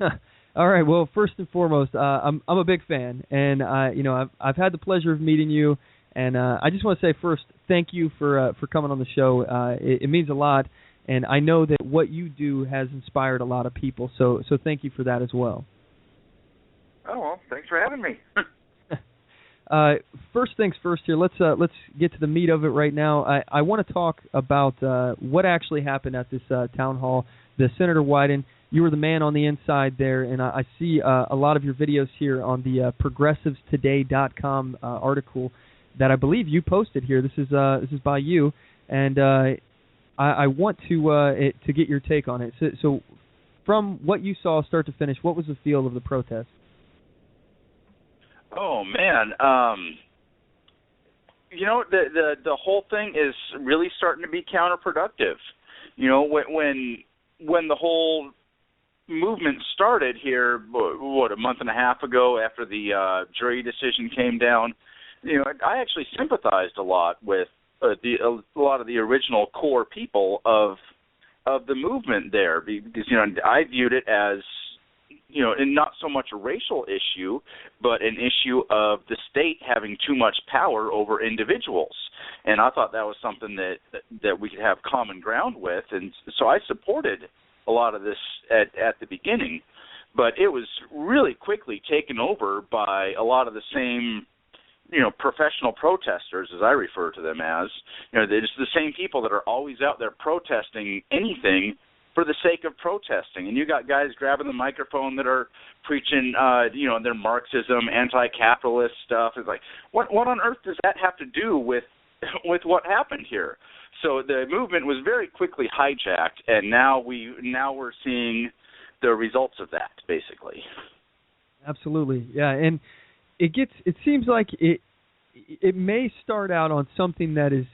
am. All right. Well, first and foremost, I'm a big fan, and I've had the pleasure of meeting you. And I just want to say first, thank you for coming on the show. It means a lot, and I know that what you do has inspired a lot of people. So thank you for that as well. Oh, well, thanks for having me. First things first here. Let's get to the meat of it right now. I want to talk about what actually happened at this town hall. The Senator Wyden, you were the man on the inside there, and I see a lot of your videos here on the ProgressiveSToday.com article that I believe you posted here. This is by you, and I want to get your take on it. So from what you saw start to finish, what was the feel of the protest? Oh man, the whole thing is really starting to be counterproductive. When the whole movement started here, a month and a half ago, after the jury decision came down, I actually sympathized a lot with a lot of the original core people of the movement there, because I viewed it as and not so much a racial issue, but an issue of the state having too much power over individuals, and I thought that was something that we could have common ground with, and so I supported a lot of this at the beginning, but it was really quickly taken over by a lot of the same professional protesters, as I refer to them as. It's the same people that are always out there protesting anything for the sake of protesting. And you got guys grabbing the microphone that are preaching, their Marxism, anti-capitalist stuff. It's like, what on earth does that have to do with what happened here? So the movement was very quickly hijacked, and now we're seeing the results of that, basically. Absolutely, yeah, and it seems like it may start out on something that is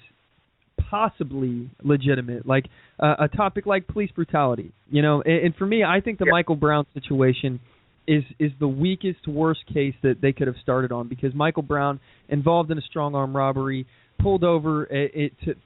possibly legitimate, like a topic like police brutality, and for me, I think the Michael Brown situation is the weakest, worst case that they could have started on, because Michael Brown, involved in a strong arm robbery, pulled over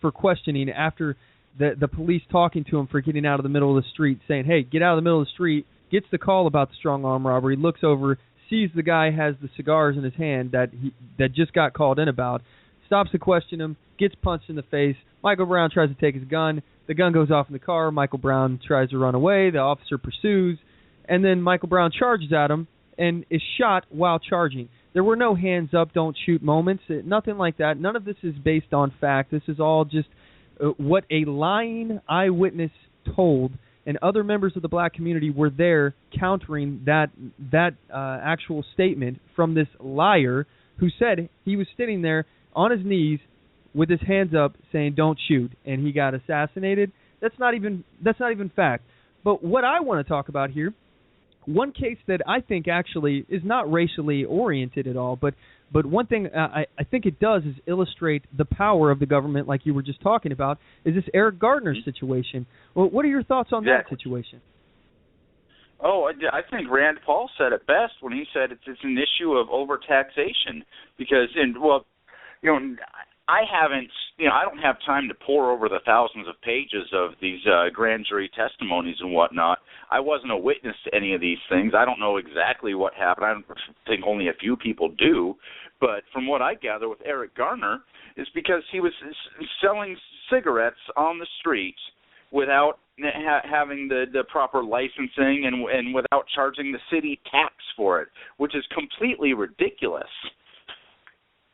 for questioning after the police talking to him for getting out of the middle of the street, saying, hey, get out of the middle of the street, gets the call about the strong arm robbery, looks over, sees the guy has the cigars in his hand that just got called in about, stops to question him, gets punched in the face. Michael Brown tries to take his gun. The gun goes off in the car. Michael Brown tries to run away. The officer pursues. And then Michael Brown charges at him and is shot while charging. There were no hands up, don't shoot moments, nothing like that. None of this is based on fact. This is all just what a lying eyewitness told, and other members of the black community were there countering that actual statement from this liar who said he was sitting there on his knees with his hands up saying don't shoot, and he got assassinated. That's not even fact. But what I want to talk about here, one case that I think actually is not racially oriented at all, but one thing I think it does is illustrate the power of the government, like you were just talking about, is this Eric Gardner situation. Well, what are your thoughts on that situation? Oh, I think Rand Paul said it best when he said it's an issue of overtaxation because, I don't have time to pore over the thousands of pages of these grand jury testimonies and whatnot. I wasn't a witness to any of these things. I don't know exactly what happened. I don't think only a few people do. But from what I gather with Eric Garner is because he was selling cigarettes on the streets without having the proper licensing and without charging the city tax for it, which is completely ridiculous.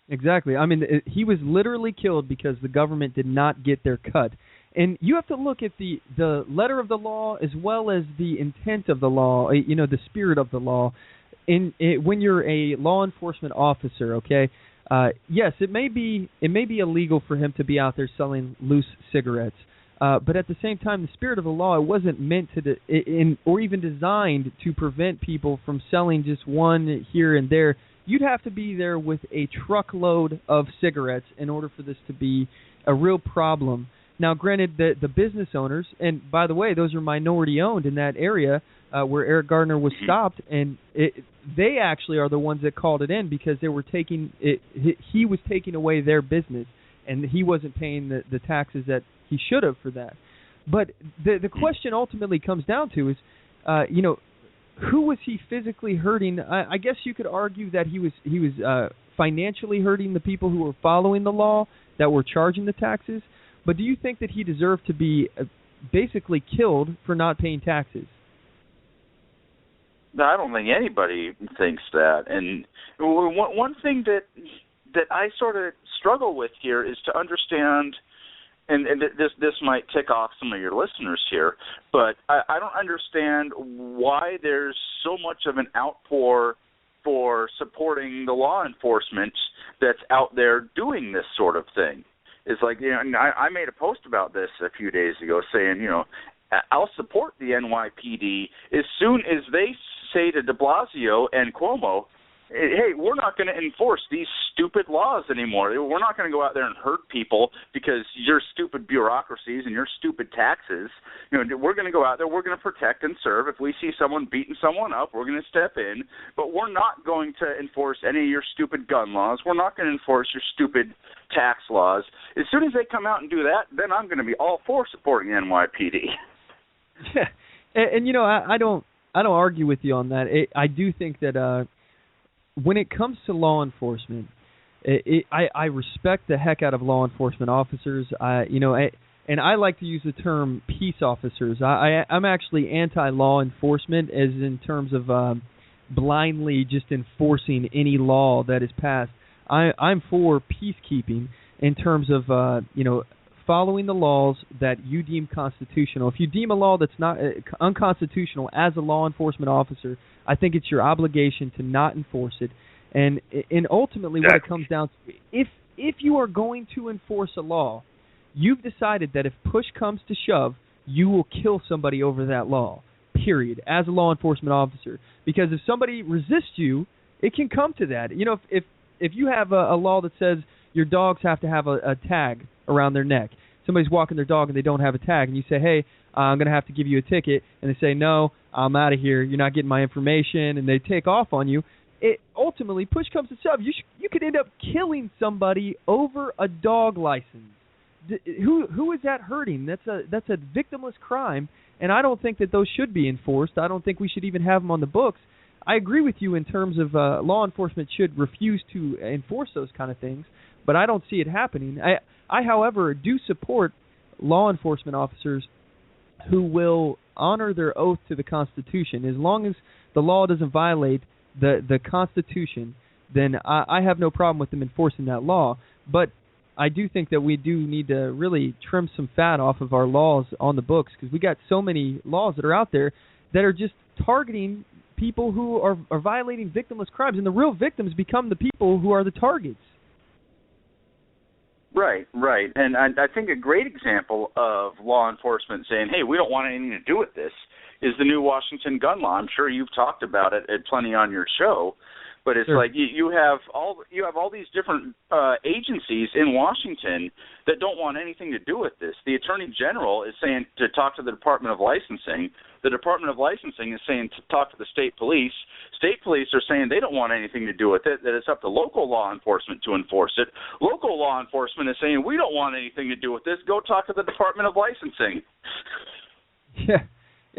Exactly. I mean, he was literally killed because the government did not get their cut. And you have to look at the letter of the law as well as the intent of the law, the spirit of the law. When you're a law enforcement officer, okay, yes, it may be illegal for him to be out there selling loose cigarettes. But at the same time, the spirit of the law, it wasn't meant or even designed to prevent people from selling just one here and there. You'd have to be there with a truckload of cigarettes in order for this to be a real problem. Now, granted, the business owners, and by the way, those are minority-owned in that area where Eric Gardner was stopped, and they actually are the ones that called it in because they were he was taking away their business, and he wasn't paying the taxes that he should have for that. But the question ultimately comes down to is, who was he physically hurting? I guess you could argue that he was financially hurting the people who were following the law, that were charging the taxes. But do you think that he deserved to be basically killed for not paying taxes? No, I don't think anybody thinks that. And one thing that I sort of struggle with here is to understand. And this might tick off some of your listeners here, but I don't understand why there's so much of an outpour for supporting the law enforcement that's out there doing this sort of thing. It's like, I made a post about this a few days ago saying, I'll support the NYPD as soon as they say to de Blasio and Cuomo, hey, we're not going to enforce these stupid laws anymore. We're not going to go out there and hurt people because your stupid bureaucracies and your stupid taxes. We're going to go out there. We're going to protect and serve. If we see someone beating someone up, we're going to step in. But we're not going to enforce any of your stupid gun laws. We're not going to enforce your stupid tax laws. As soon as they come out and do that, then I'm going to be all for supporting the NYPD. Yeah, and I don't argue with you on that. I do think that. When it comes to law enforcement, I respect the heck out of law enforcement officers. And I like to use the term peace officers. I'm actually anti-law enforcement, as in terms of blindly just enforcing any law that is passed. I'm for peacekeeping in terms of following the laws that you deem constitutional. If you deem a law that's not unconstitutional as a law enforcement officer, I think it's your obligation to not enforce it. And ultimately what it comes down to, if you are going to enforce a law, you've decided that if push comes to shove, you will kill somebody over that law, period, as a law enforcement officer. Because if somebody resists you, it can come to that. If you have a law that says your dogs have to have a tag around their neck, somebody's walking their dog and they don't have a tag, and you say, hey, I'm going to have to give you a ticket, and they say, no, I'm out of here, you're not getting my information, and they take off on you, ultimately, push comes to shove, you could end up killing somebody over a dog license. Who is that hurting? That's a victimless crime, and I don't think that those should be enforced. I don't think we should even have them on the books. I agree with you in terms of law enforcement should refuse to enforce those kind of things, but I don't see it happening. I, however, do support law enforcement officers who will honor their oath to the Constitution. As long as the law doesn't violate the Constitution, then I have no problem with them enforcing that law. But I do think that we do need to really trim some fat off of our laws on the books, because we got so many laws that are out there that are just targeting people who are violating victimless crimes, and the real victims become the people who are the targets. Right. And I think a great example of law enforcement saying, hey, we don't want anything to do with this, is the new Washington gun law. I'm sure you've talked about it at plenty on your show, but it's like you have all these different agencies in Washington that don't want anything to do with this. The Attorney General is saying to talk to the Department of Licensing. The Department of Licensing is saying to talk to the state police. State police are saying they don't want anything to do with it, that it's up to local law enforcement to enforce it. Local law enforcement is saying we don't want anything to do with this. Go talk to the Department of Licensing. Yeah.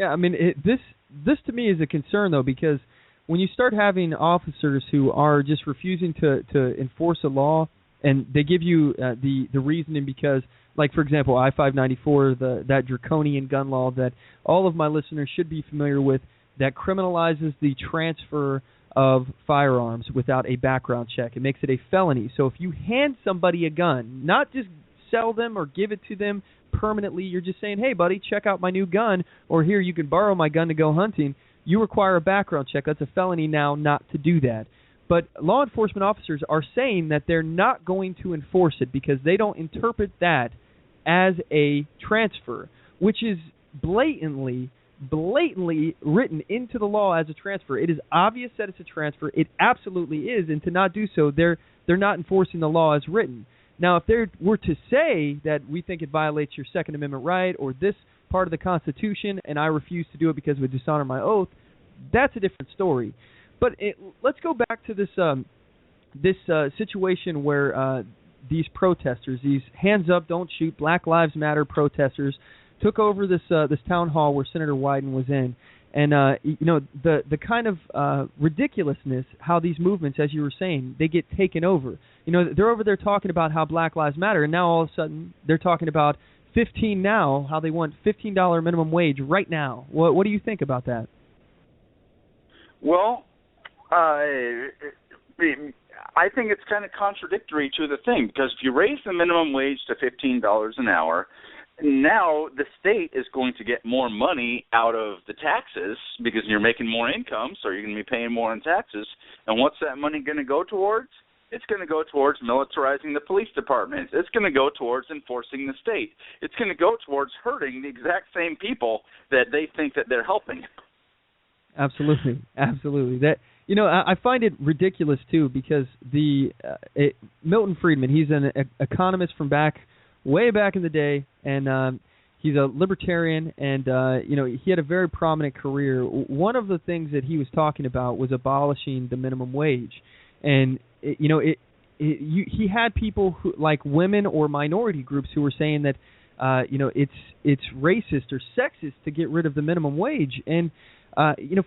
I mean, this to me is a concern, though, because when you start having officers who are just refusing to enforce a law, and they give you the reasoning because, like, for example, I-594, that draconian gun law that all of my listeners should be familiar with, that criminalizes the transfer of firearms without a background check. It makes it a felony. So if you hand somebody a gun, not just sell them or give it to them permanently, you're just saying, hey, buddy, check out my new gun, or here, you can borrow my gun to go hunting, you require a background check. That's a felony now not to do that. But law enforcement officers are saying that they're not going to enforce it because they don't interpret that as a transfer, which is blatantly written into the law as a transfer. It is obvious that it's a transfer. It absolutely is, and to not do so, they're not enforcing the law as written. Now, if they were to say that we think it violates your Second Amendment right or this part of the Constitution, and I refuse to do it because it would dishonor my oath, that's a different story. But let's go back to this situation where these protesters, these hands up, don't shoot, Black Lives Matter protesters, took over this town hall where Senator Wyden was in, and the kind of ridiculousness how these movements, as you were saying, they get taken over. They're over there talking about how Black Lives Matter, and now all of a sudden they're talking about 15 now, how they want $15 minimum wage right now. What do you think about that? Well, I think it's kind of contradictory to the thing, because if you raise the minimum wage to $15 an hour, now the state is going to get more money out of the taxes because you're making more income, so you're going to be paying more in taxes. And what's that money going to go towards? It's going to go towards militarizing the police department. It's going to go towards enforcing the state. It's going to go towards hurting the exact same people that they think that they're helping. Absolutely. That I find it ridiculous too, because Milton Friedman, he's an economist from way back in the day, and he's a libertarian, and he had a very prominent career. One of the things that he was talking about was abolishing the minimum wage, and he had people who, like women or minority groups, who were saying that it's racist or sexist to get rid of the minimum wage. And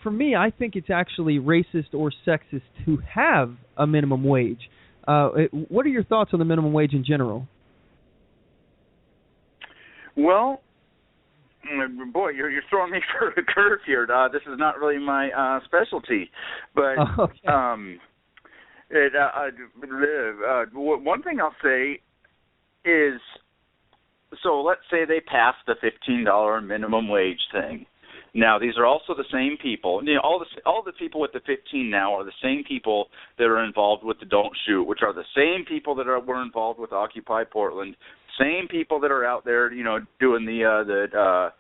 for me, I think it's actually racist or sexist to have a minimum wage. What are your thoughts on the minimum wage in general? Well, boy, you're throwing me for a curve here. This is not really my specialty, but one thing I'll say is, so let's say they pass the $15 minimum wage thing. Now, these are also the same people. All the people with the 15 now are the same people that are involved with the Don't Shoot, which are the same people that were involved with Occupy Portland, same people that are out there, doing the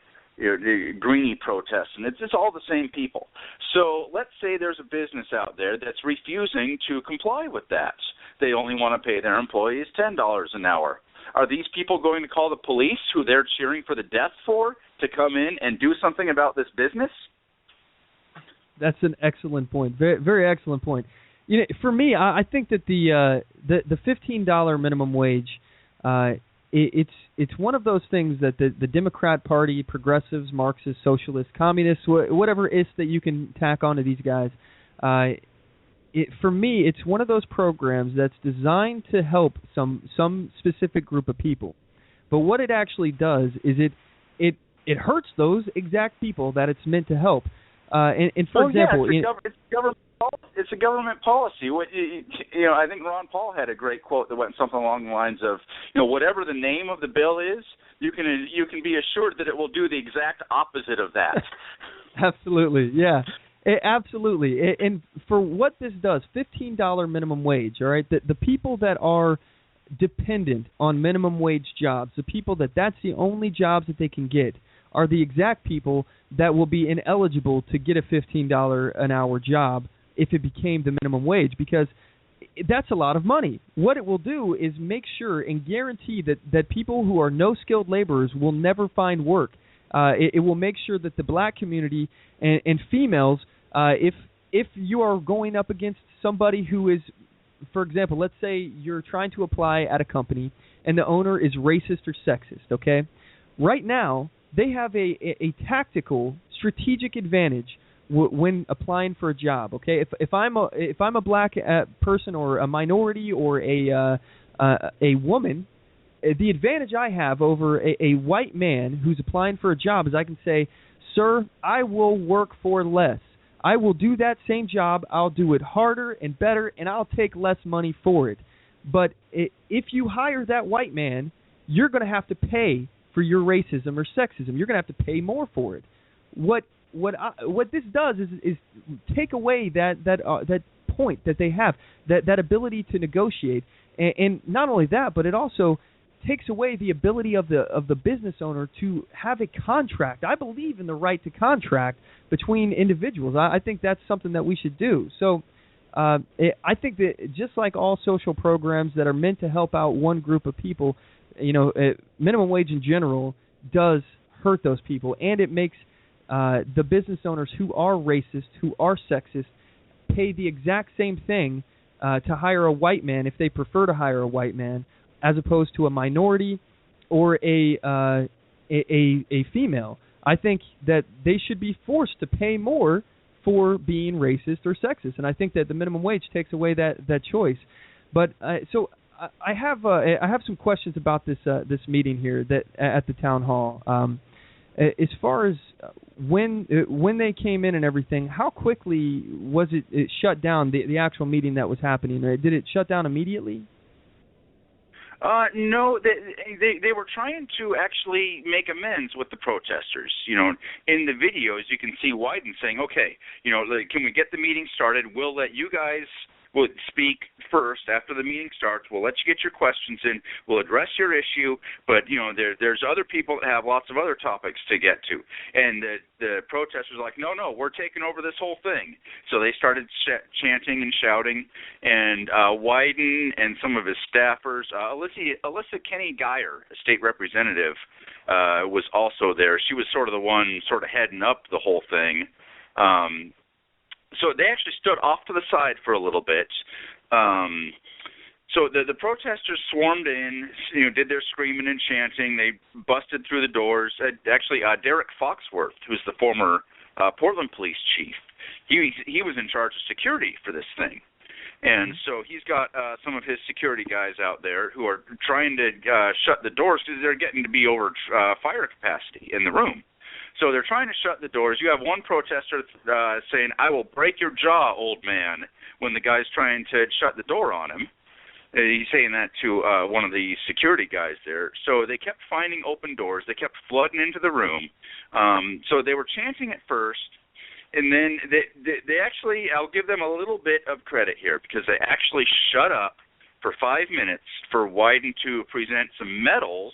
Greenie protests, and it's all the same people. So let's say there's a business out there that's refusing to comply with that. They only want to pay their employees $10 an hour. Are these people going to call the police, who they're cheering for the death for, to come in and do something about this business? That's an excellent point. Very, very excellent point. For me, I think that the $15 minimum wage, it's one of those things that the Democrat Party, progressives, Marxists, socialists, communists, whatever is that you can tack onto these guys. For me, it's one of those programs that's designed to help some specific group of people. But what it actually does is it hurts those exact people that it's meant to help. And for example, it's a government policy. I think Ron Paul had a great quote that went something along the lines of, whatever the name of the bill is, you can be assured that it will do the exact opposite of that. Absolutely, yeah. Absolutely. And for what this does, $15 minimum wage, all right, the people that are dependent on minimum wage jobs, the people that's the only jobs that they can get, are the exact people that will be ineligible to get a $15 an hour job if it became the minimum wage, because that's a lot of money. What it will do is make sure and guarantee that people who are no-skilled laborers will never find work. It will make sure that the black community and females, if you are going up against somebody who is, for example, let's say you're trying to apply at a company and the owner is racist or sexist, okay? Right now, they have a tactical, strategic advantage when applying for a job, okay? If I'm a black person or a minority or a woman, the advantage I have over a white man who's applying for a job is I can say, sir, I will work for less. I will do that same job. I'll do it harder and better, and I'll take less money for it. But if you hire that white man, you're going to have to pay for your racism or sexism. You're going to have to pay more for it. What this does is take away that point that they have, that ability to negotiate, and not only that, but it also takes away the ability of the business owner to have a contract. I believe in the right to contract between individuals. I think that's something that we should do. So I think that just like all social programs that are meant to help out one group of people, minimum wage in general does hurt those people, and it makes the business owners who are racist, who are sexist, pay the exact same thing to hire a white man if they prefer to hire a white man, as opposed to a minority or a female. I think that they should be forced to pay more for being racist or sexist, and I think that the minimum wage takes away that choice. But so I have some questions about this meeting here at the town hall. As far as when they came in and everything, how quickly was it shut down, the actual meeting that was happening? Did it shut down immediately? No, they were trying to actually make amends with the protesters. In the videos you can see Wyden saying, "Okay, can we get the meeting started? We'll let you guys would speak first after the meeting starts. We'll let you get your questions in. We'll address your issue, but there's other people that have lots of other topics to get to." And the protesters were like, no, we're taking over this whole thing. So they started chanting and shouting, and Wyden and some of his staffers, Alyssa Kenny Geyer, a state representative, was also there. She was sort of the one sort of heading up the whole thing. So they actually stood off to the side for a little bit. So the protesters swarmed in, did their screaming and chanting. They busted through the doors. Actually, Derek Foxworth, who's the former Portland police chief, he was in charge of security for this thing. And so he's got some of his security guys out there who are trying to shut the doors because they're getting to be over fire capacity in the room. So they're trying to shut the doors. You have one protester saying, "I will break your jaw, old man," when the guy's trying to shut the door on him. He's saying that to one of the security guys there. So they kept finding open doors. They kept flooding into the room. So they were chanting at first, and then they actually, I'll give them a little bit of credit here, because they actually shut up for 5 minutes for Wyden to present some medals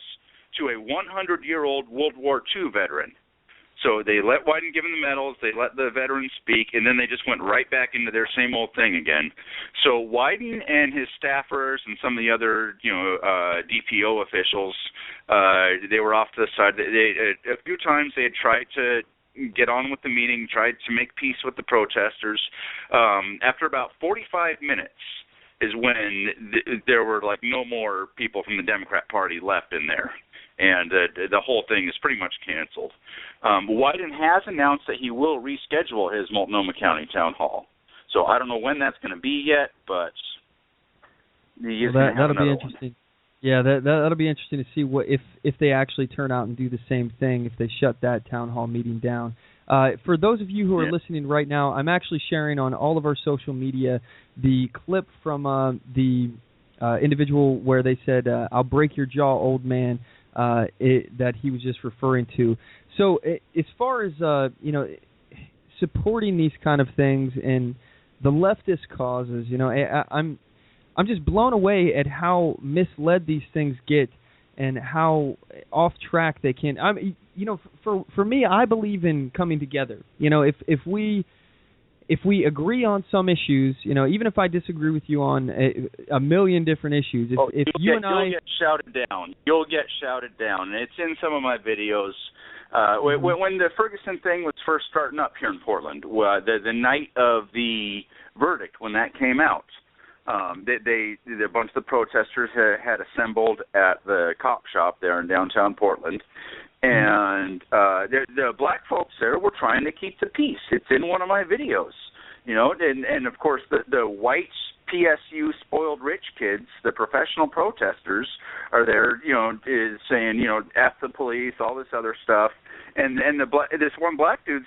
to a 100-year-old World War II veteran. So they let Wyden give him the medals, they let the veterans speak, and then they just went right back into their same old thing again. So Wyden and his staffers and some of the other, DPO officials, they were off to the side. A few times they had tried to, get on with the meeting, tried to make peace with the protesters. After about 45 minutes is when there were like no more people from the Democrat Party left in there, and the whole thing is pretty much canceled. Wyden has announced that he will reschedule his Multnomah County Town Hall. So I don't know when that's going to be yet, but that'll be interesting. Yeah, that'll be interesting to see what if they actually turn out and do the same thing, if they shut that town hall meeting down. For those of you who are listening right now, I'm actually sharing on all of our social media the clip from the individual where they said, "I'll break your jaw, old man," that he was just referring to. So as far as supporting these kind of things and the leftist causes, I'm just blown away at how misled these things get and how off track they can. For me, I believe in coming together. If we agree on some issues, even if I disagree with you on a million different issues, you'll get shouted down. You'll get shouted down. It's in some of my videos. When the Ferguson thing was first starting up here in Portland, the night of the verdict, when that came out, a bunch of the protesters had assembled at the cop shop there in downtown Portland, and the black folks there were trying to keep the peace. It's in one of my videos, and of course the white PSU spoiled rich kids, the professional protesters, are there, is saying, F the police, all this other stuff. And this one black dude's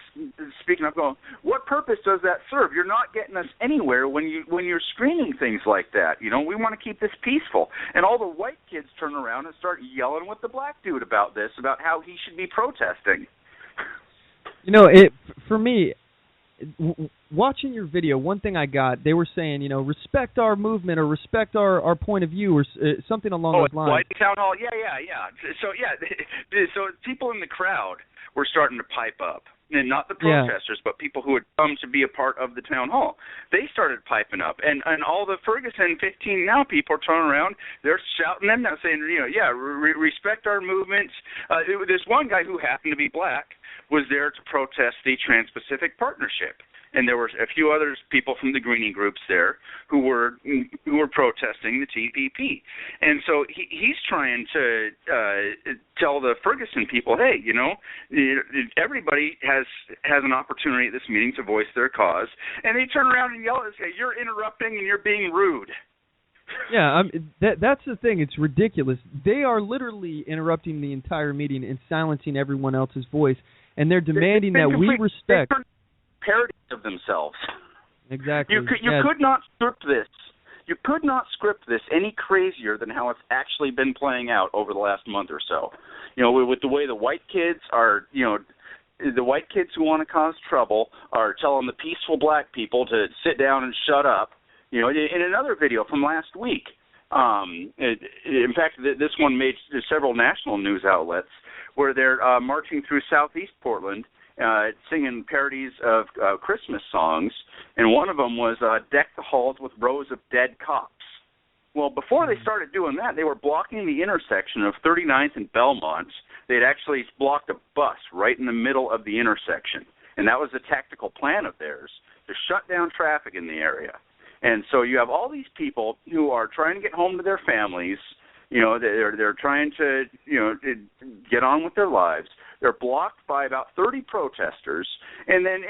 speaking up, going, "What purpose does that serve? You're not getting us anywhere when you're screaming things like that. We want to keep this peaceful." And all the white kids turn around and start yelling with the black dude about this, about how he should be protesting. For me, watching your video, one thing I got, they were saying, respect our movement or respect our point of view or something along those lines. White Town Hall, yeah. So people in the crowd were starting to pipe up, and not the protesters, but people who had come to be a part of the town hall. They started piping up, and all the Ferguson 15 Now people are turning around. They're shouting them down, saying, respect our movements. This one guy who happened to be black was there to protest the Trans-Pacific Partnership. And there were a few other people from the greening groups there who were protesting the TPP. And so he's trying to tell the Ferguson people, hey, everybody has an opportunity at this meeting to voice their cause. And they turn around and yell and say, "You're interrupting and you're being rude." Yeah, that's the thing. It's ridiculous. They are literally interrupting the entire meeting and silencing everyone else's voice, and they're demanding that we respect. Parodies of themselves. Exactly. You could not script this. You could not script this any crazier than how it's actually been playing out over the last month or so. With the way the white kids are, the white kids who want to cause trouble are telling the peaceful black people to sit down and shut up. In another video from last week, in fact, this one made several national news outlets where they're marching through southeast Portland, singing parodies of Christmas songs, and one of them was "Deck the Halls with Rows of Dead Cops." Well, before they started doing that, they were blocking the intersection of 39th and Belmont. They had actually blocked a bus right in the middle of the intersection, and that was a tactical plan of theirs to shut down traffic in the area. And so you have all these people who are trying to get home to their families. They're trying to get on with their lives. They're blocked by about 30 protesters, and then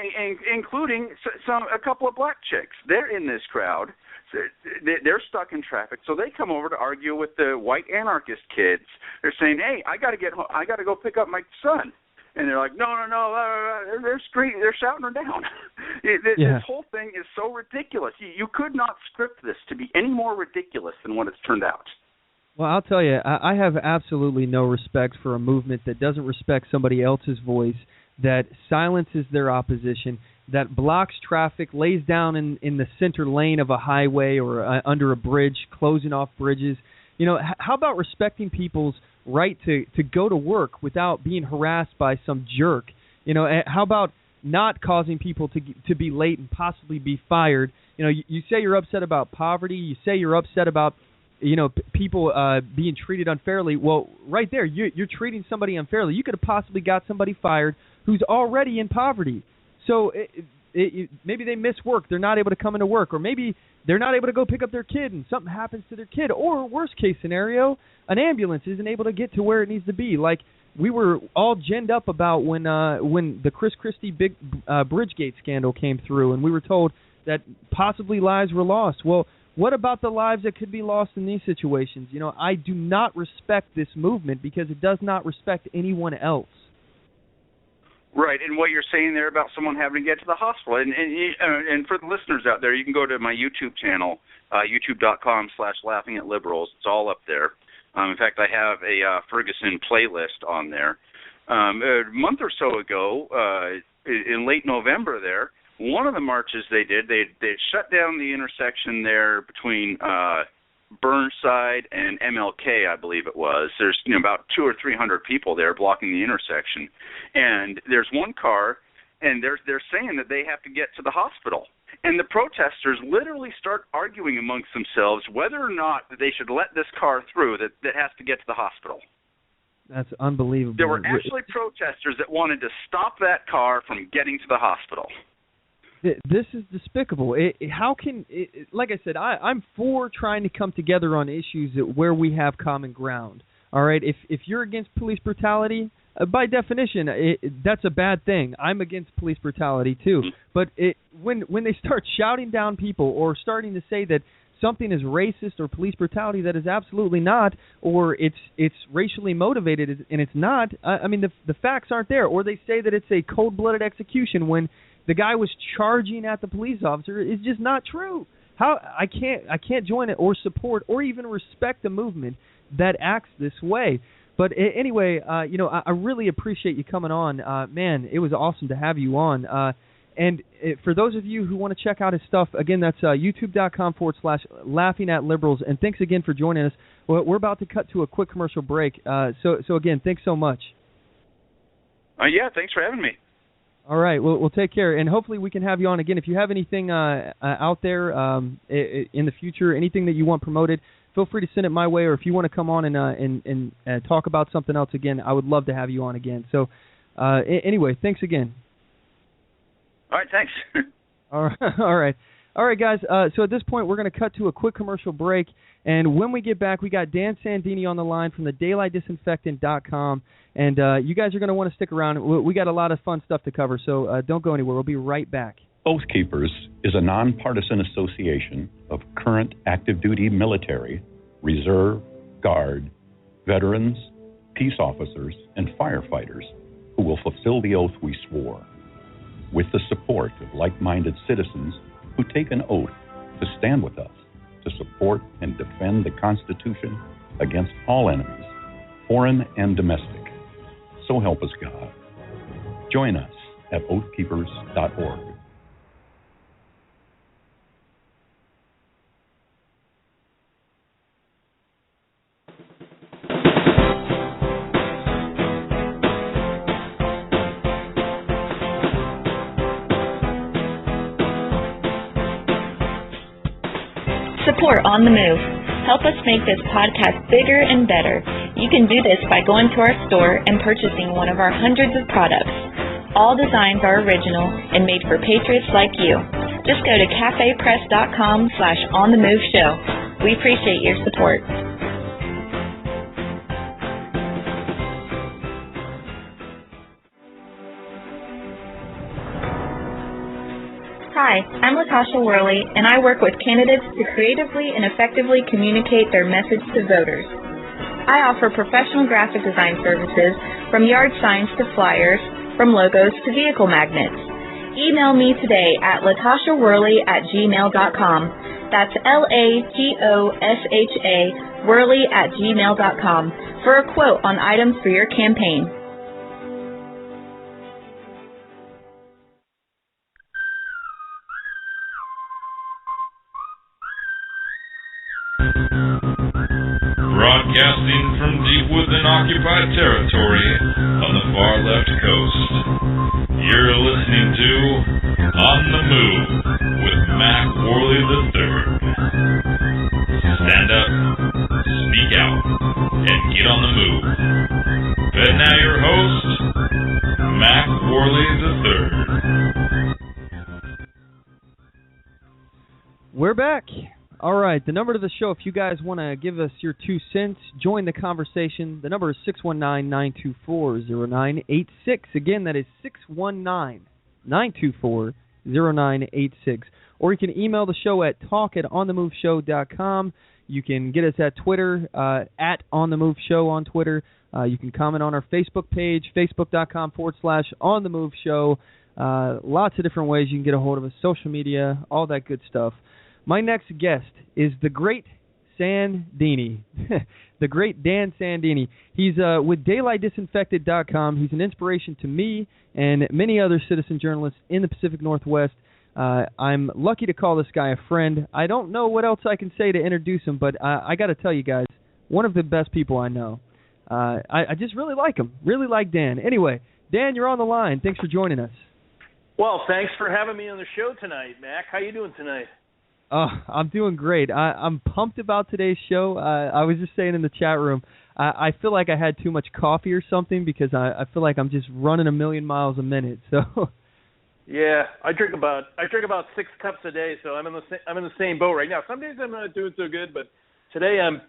including a couple of black chicks. They're in this crowd. They're stuck in traffic, so they come over to argue with the white anarchist kids. They're saying, "Hey, I got to get home. I got to go pick up my son." And they're like, no. They're shouting her down. This whole thing is so ridiculous. You could not script this to be any more ridiculous than what it's turned out. Well, I'll tell you, I have absolutely no respect for a movement that doesn't respect somebody else's voice, that silences their opposition, that blocks traffic, lays down in the center lane of a highway or under a bridge, closing off bridges. How about respecting people's right to go to work without being harassed by some jerk? How about not causing people to be late and possibly be fired? You say you're upset about poverty. You say you're upset about people being treated unfairly. Well, right there, you're treating somebody unfairly. You could have possibly got somebody fired who's already in poverty. So maybe they miss work. They're not able to come into work. Or maybe they're not able to go pick up their kid and something happens to their kid. Or worst case scenario, an ambulance isn't able to get to where it needs to be. Like we were all ginned up about when the Chris Christie big Bridgegate scandal came through, and we were told that possibly lives were lost. Well, what about the lives that could be lost in these situations? You know, I do not respect this movement because it does not respect anyone else. Right, and what you're saying there about someone having to get to the hospital, and for the listeners out there, you can go to my YouTube channel, youtube.com/laughingatliberals. It's all up there. In fact, I have a Ferguson playlist on there. A month or so ago, in late November there, one of the marches they shut down the intersection there between Burnside and MLK, I believe it was. There's about 200 or 300 people there blocking the intersection, and there's one car, and they're saying that they have to get to the hospital. And the protesters literally start arguing amongst themselves whether or not they should let this car through that has to get to the hospital. That's unbelievable. There were actually protesters that wanted to stop that car from getting to the hospital. This is despicable. Like I said, I'm for trying to come together on issues where we have common ground. All right, if you're against police brutality, by definition, that's a bad thing. I'm against police brutality too. But when they start shouting down people or starting to say that something is racist or police brutality that is absolutely not, or it's racially motivated and it's not, I mean the facts aren't there. Or they say that it's a cold-blooded execution when the guy was charging at the police officer is just not true. I can't join it or support or even respect a movement that acts this way. But anyway, I really appreciate you coming on. Man, it was awesome to have you on. And for those of you who want to check out his stuff, again, that's youtube.com/laughingatliberals. And thanks again for joining us. We're about to cut to a quick commercial break. So again, thanks so much. Yeah, thanks for having me. All right, we'll take care, and hopefully we can have you on again. If you have anything out there in the future, anything that you want promoted, feel free to send it my way, or if you want to come on and talk about something else again, I would love to have you on again. So anyway, thanks again. All right, thanks. All right, guys. So at this point, we're going to cut to a quick commercial break, and when we get back, we got Dan Sandini on the line from the DaylightDisinfectant.com, and you guys are going to want to stick around. We got a lot of fun stuff to cover, so don't go anywhere. We'll be right back. Oath Keepers is a nonpartisan association of current active duty military, reserve, guard, veterans, peace officers, and firefighters who will fulfill the oath we swore, with the support of like-minded citizens who take an oath to stand with us, to support and defend the Constitution against all enemies, foreign and domestic. So help us God. Join us at oathkeepers.org. Support On The Move. Help us make this podcast bigger and better. You can do this by going to our store and purchasing one of our hundreds of products. All designs are original and made for patriots like you. Just go to cafepress.com/onthemoveshow. We appreciate your support. Hi, I'm Latasha Worley, and I work with candidates to creatively and effectively communicate their message to voters. I offer professional graphic design services, from yard signs to flyers, from logos to vehicle magnets. Email me today at latashaworley@gmail.com. That's LATOSHA Worley@gmail.com for a quote on items for your campaign. Broadcasting from deep within occupied territory on the far left coast. You're listening to On the Move with Mack Worley III. Stand up, speak out, and get on the move. And now your host, Mack Worley We're back. All right, the number to the show, if you guys want to give us your 2 cents, join the conversation. The number is 619-924-0986. Again, that is 619-924-0986. Or you can email the show at talk@onthemoveshow.com. You can get us at Twitter, at OnTheMoveShow on Twitter. You can comment on our Facebook page, facebook.com/OnTheMoveShow. Lots of different ways you can get a hold of us, social media, all that good stuff. My next guest is the great Sandini, the great Dan Sandini. He's with DaylightDisinfected.com. He's an inspiration to me and many other citizen journalists in the Pacific Northwest. I'm lucky to call this guy a friend. I don't know what else I can say to introduce him, but I got to tell you guys, one of the best people I know. I just really like him, really like Dan. Anyway, Dan, you're on the line. Thanks for joining us. Well, thanks for having me on the show tonight, Mac. How you doing tonight? I'm doing great. I'm pumped about today's show. I was just saying in the chat room, I feel like I had too much coffee or something because I feel like I'm just running a million miles a minute. So. Yeah, I drink about 6 cups a day, so I'm in the same boat right now. Some days I'm not doing so good, but today I'm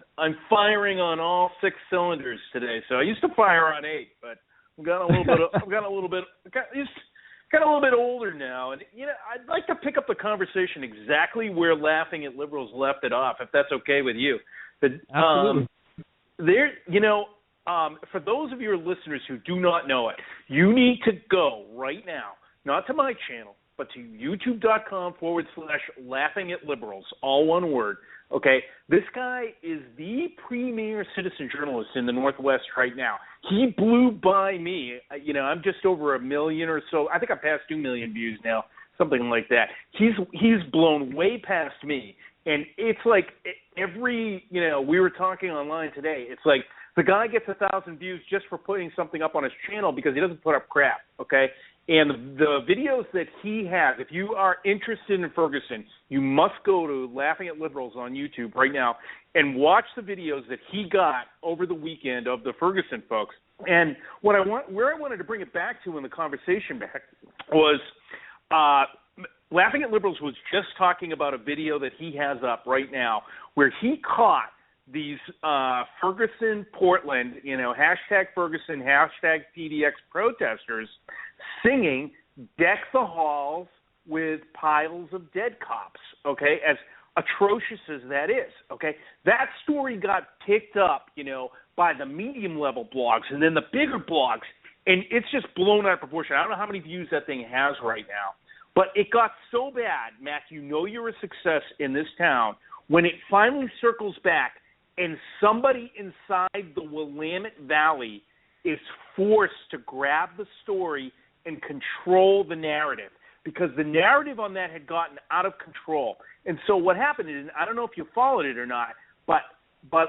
firing on all 6 cylinders today. So I used to fire on 8, but I've gotten a little bit older now, and I'd like to pick up the conversation exactly where Laughing at Liberals left it off, if that's okay with you. But, absolutely. For those of your listeners who do not know it, you need to go right now, not to my channel, but to youtube.com/Laughing at Liberals, all one word. Okay, this guy is the premier citizen journalist in the Northwest right now. He blew by me. I'm just over 1 million or so. I think I passed 2 million views now, something like that. He's blown way past me, and it's like we were talking online today. It's like the guy gets 1,000 views just for putting something up on his channel because he doesn't put up crap. Okay. And the videos that he has, if you are interested in Ferguson, you must go to Laughing at Liberals on YouTube right now and watch the videos that he got over the weekend of the Ferguson folks. And where I wanted to bring it back to in the conversation back was Laughing at Liberals was just talking about a video that he has up right now where he caught these Ferguson, Portland, #Ferguson, #PDX protesters singing Deck the Halls with Piles of Dead Cops, okay, as atrocious as that is, okay. That story got picked up, by the medium-level blogs and then the bigger blogs, and it's just blown out of proportion. I don't know how many views that thing has right now, but it got so bad, Matt, you're a success in this town, when it finally circles back and somebody inside the Willamette Valley is forced to grab the story and control the narrative, because the narrative on that had gotten out of control. And so what happened is, I don't know if you followed it or not, but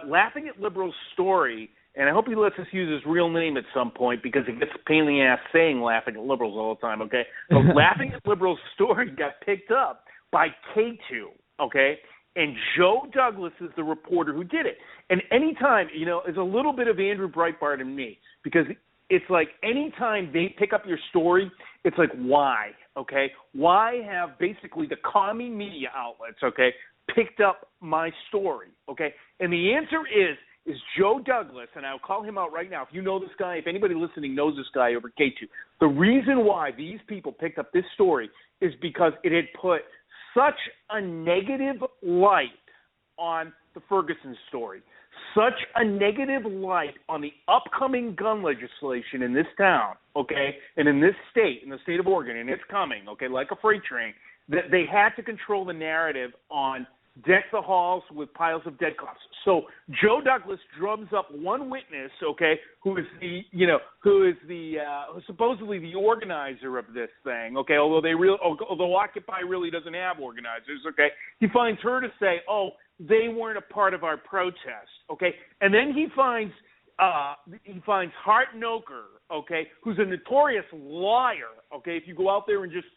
Laughing at Liberals' story, and I hope he lets us use his real name at some point because it gets a pain in the ass saying Laughing at Liberals all the time, okay? But Laughing at Liberals' story got picked up by K2, okay? And Joe Douglas is the reporter who did it. And anytime, there's a little bit of Andrew Breitbart in me, because it's like anytime they pick up your story, it's like, why, okay? Why have basically the commie media outlets, okay, picked up my story, okay? And the answer is Joe Douglas, and I'll call him out right now. If you know this guy, if anybody listening knows this guy over K2, the reason why these people picked up this story is because it had put such a negative light on the Ferguson story, such a negative light on the upcoming gun legislation in this town, okay, and in this state, in the state of Oregon, and it's coming, okay, like a freight train, that they had to control the narrative on Deck the Halls with Piles of Dead Cops. So Joe Douglas drums up one witness, okay, who is supposedly the organizer of this thing, okay, although Occupy really doesn't have organizers, okay. He finds her to say, they weren't a part of our protest, okay, and then he finds Hart Noker, okay, who's a notorious liar, okay. If you go out there and just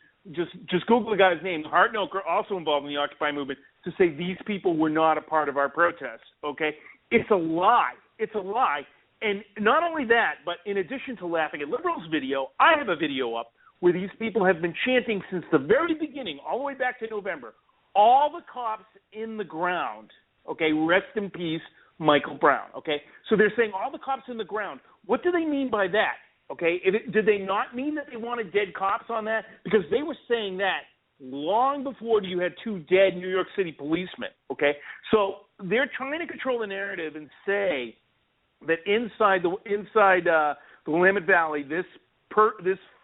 Google the guy's name, Hart Noker, also involved in the Occupy movement, to say these people were not a part of our protest, okay? It's a lie. It's a lie. And not only that, but in addition to Laughing at Liberals video, I have a video up where these people have been chanting since the very beginning, all the way back to November, all the cops in the ground, okay, rest in peace, Michael Brown, okay? So they're saying all the cops in the ground. What do they mean by that, okay? Did they not mean that they wanted dead cops on that? Because they were saying that long before you had 2 dead New York City policemen, okay? So they're trying to control the narrative and say that inside the Willamette Valley, this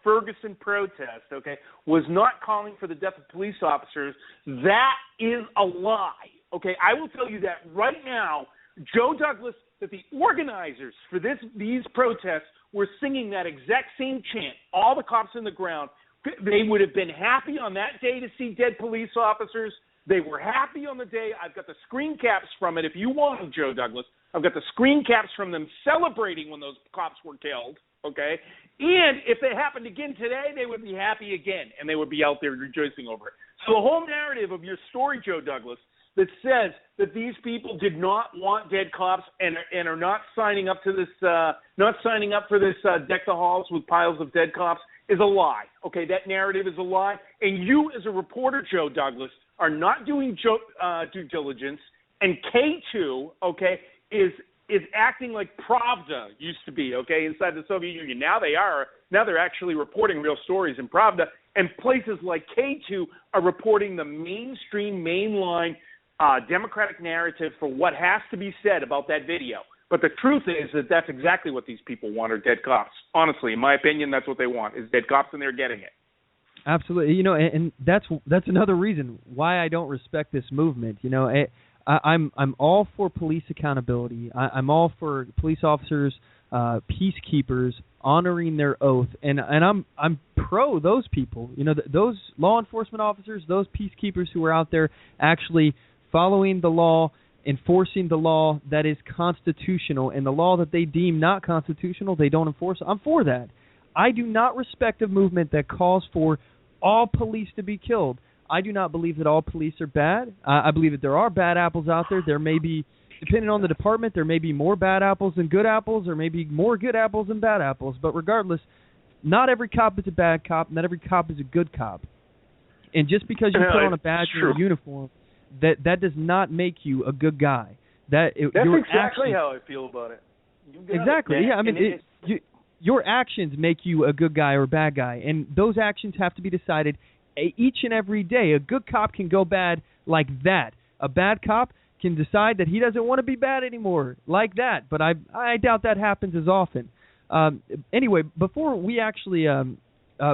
Ferguson protest, okay, was not calling for the death of police officers. That is a lie, okay? I will tell you that right now, Joe Douglas, that the organizers for these protests were singing that exact same chant, all the cops in the ground. They would have been happy on that day to see dead police officers. They were happy on the day. I've got the screen caps from it. If you want them, Joe Douglas, I've got the screen caps from them celebrating when those cops were killed, okay? And if they happened again today, they would be happy again, and they would be out there rejoicing over it. So the whole narrative of your story, Joe Douglas, that says that these people did not want dead cops and are not signing up to this, deck the halls with piles of dead cops is a lie. Okay, that narrative is a lie, and you as a reporter, Joe Douglas, are not doing due diligence, and K2, okay, is acting like Pravda used to be, okay, inside the Soviet Union. Now they're actually reporting real stories in Pravda, and places like K2 are reporting the mainstream, mainline Democratic narrative for what has to be said about that video. But the truth is that that's exactly what these people want, are dead cops. Honestly, in my opinion, that's what they want, is dead cops, and they're getting it. Absolutely. You know, and that's another reason why I don't respect this movement. You know, I'm all for police accountability. I'm all for police officers, peacekeepers honoring their oath, and I'm pro those people. You know, those law enforcement officers, those peacekeepers who are out there actually following the law, enforcing the law that is constitutional, and the law that they deem not constitutional, they don't enforce. I'm for that. I do not respect a movement that calls for all police to be killed. I do not believe that all police are bad. I believe that there are bad apples out there. There may be, depending on the department, there may be more bad apples than good apples, or maybe more good apples than bad apples. But regardless, not every cop is a bad cop. Not every cop is a good cop. And just because you put on a badge or a uniform, that does not make you a good guy. That's exactly how I feel about it. Exactly. Yeah, I mean, your actions make you a good guy or a bad guy, and those actions have to be decided each and every day. A good cop can go bad like that. A bad cop can decide that he doesn't want to be bad anymore like that, but I doubt that happens as often. Anyway, before we actually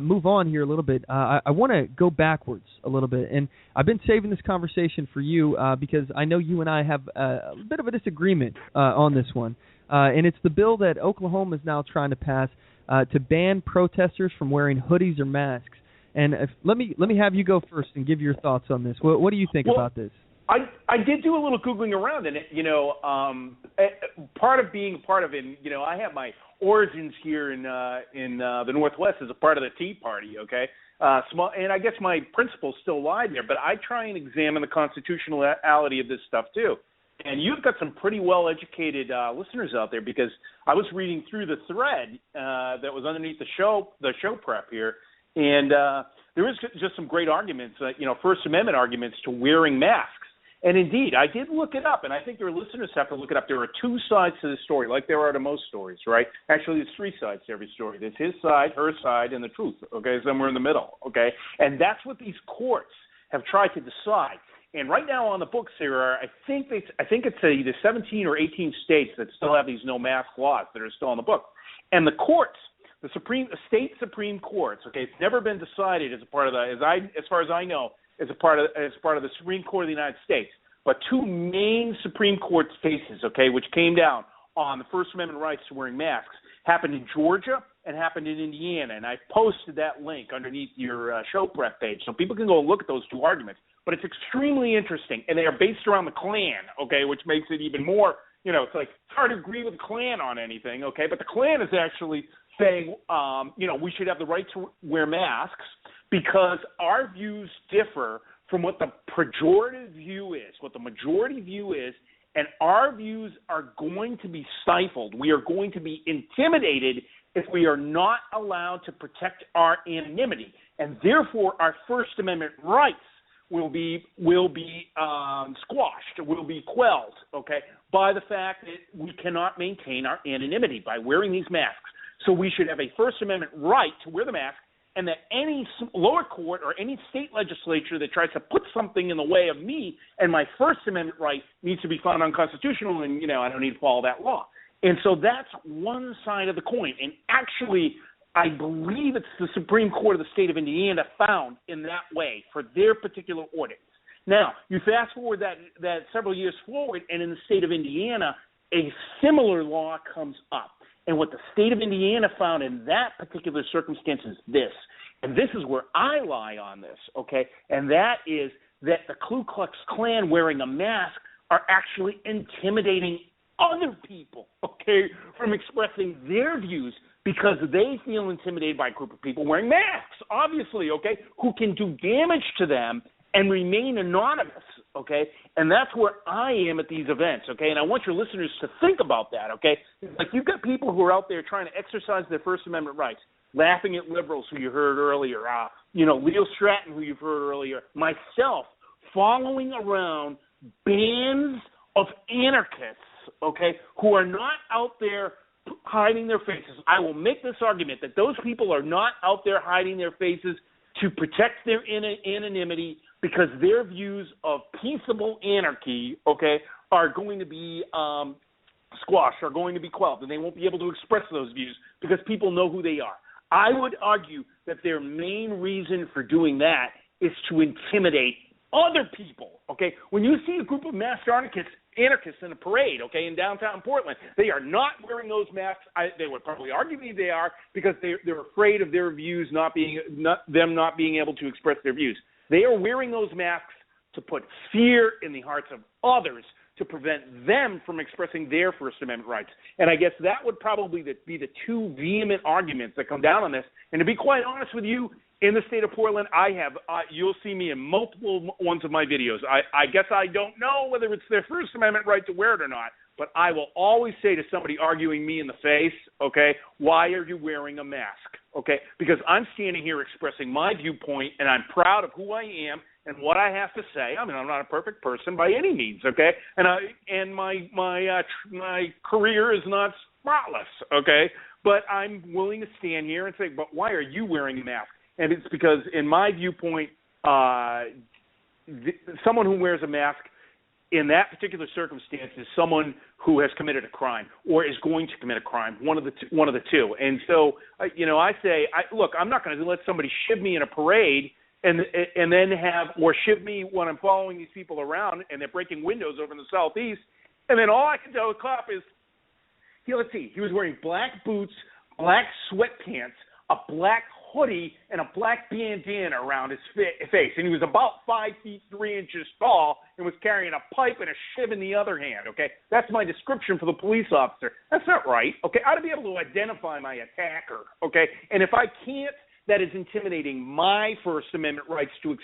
move on here a little bit, I want to go backwards a little bit, and I've been saving this conversation for you because I know you and I have a bit of a disagreement on this one. And it's the bill that Oklahoma is now trying to pass to ban protesters from wearing hoodies or masks. And let me have you go first and give your thoughts on this. What do you think about this? I did do a little Googling around, and part of being part of it, you know, I have my origins here in the Northwest as a part of the Tea Party, okay? Small, and I guess my principles still lie there, but I try and examine the constitutionality of this stuff too. And you've got some pretty well-educated listeners out there, because I was reading through the thread that was underneath the show prep here, and there was just some great arguments, First Amendment arguments to wearing masks. And indeed, I did look it up, and I think your listeners have to look it up. There are 2 sides to the story, like there are to most stories, right? Actually, there's 3 sides to every story. There's his side, her side, and the truth, okay, somewhere in the middle, okay? And that's what these courts have tried to decide. And right now on the books there are, I think it's either 17 or 18 states that still have these no mask laws that are still on the books. And the courts, the state Supreme Courts, okay, it's never been decided as a part of as far as I know, as part of the Supreme Court of the United States. But 2 main Supreme Court cases, okay, which came down on the First Amendment rights to wearing masks, happened in Georgia and happened in Indiana. And I posted that link underneath your show prep page, so people can go and look at those 2 arguments. But it's extremely interesting, and they are based around the Klan, okay, which makes it even more, it's like it's hard to agree with the Klan on anything, okay, but the Klan is actually saying, we should have the right to wear masks because our views differ from what the pejorative view is, what the majority view is, and our views are going to be stifled. We are going to be intimidated if we are not allowed to protect our anonymity, and therefore our First Amendment rights will be squashed, will be quelled, okay, by the fact that we cannot maintain our anonymity by wearing these masks. So we should have a First Amendment right to wear the mask, and that any lower court or any state legislature that tries to put something in the way of me and my First Amendment right needs to be found unconstitutional, and, I don't need to follow that law. And so that's one side of the coin. And actually, I believe it's the Supreme Court of the state of Indiana found in that way for their particular ordinance. Now, you fast forward that several years forward, and in the state of Indiana, a similar law comes up. And what the state of Indiana found in that particular circumstance is this, and this is where I lie on this, okay, and that is that the Ku Klux Klan wearing a mask are actually intimidating other people, okay, from expressing their views because they feel intimidated by a group of people wearing masks, obviously, okay, who can do damage to them and remain anonymous, okay? And that's where I am at these events, okay? And I want your listeners to think about that, okay? Like, you've got people who are out there trying to exercise their First Amendment rights, laughing at liberals who you heard earlier, Leo Stratton, who you've heard earlier, myself, following around bands of anarchists, okay, who are not out there hiding their faces. I will make this argument that those people are not out there hiding their faces to protect their anonymity, because their views of peaceable anarchy, okay, are going to be squashed, are going to be quelled, and they won't be able to express those views because people know who they are. I would argue that their main reason for doing that is to intimidate other people, okay? When you see a group of masked anarchists in a parade, okay, in downtown Portland, they are not wearing those masks. They would probably argue they are because they're afraid of their views not being able to express their views. They are wearing those masks to put fear in the hearts of others to prevent them from expressing their First Amendment rights. And I guess that would probably be the two vehement arguments that come down on this. And to be quite honest with you, in the state of Portland, you'll see me in multiple ones of my videos. I guess I don't know whether it's their First Amendment right to wear it or not, but I will always say to somebody arguing me in the face, okay, why are you wearing a mask? Okay, because I'm standing here expressing my viewpoint, and I'm proud of who I am and what I have to say. I mean, I'm not a perfect person by any means, okay, and my career is not spotless, okay, but I'm willing to stand here and say, but why are you wearing a mask? And it's because, in my viewpoint, someone who wears a mask in that particular circumstance is someone who has committed a crime or is going to commit a crime, one of the two. And so, I say, look, I'm not going to let somebody shiv me in a parade and then or shiv me when I'm following these people around and they're breaking windows over in the southeast, and then all I can tell the cop is, let's see, he was wearing black boots, black sweatpants, a black hoodie, and a black bandana around his face, and he was about 5 feet 3 inches tall and was carrying a pipe and a shiv in the other hand, okay? That's my description for the police officer. That's not right, okay? I ought to be able to identify my attacker, okay? And if I can't, that is intimidating my First Amendment rights to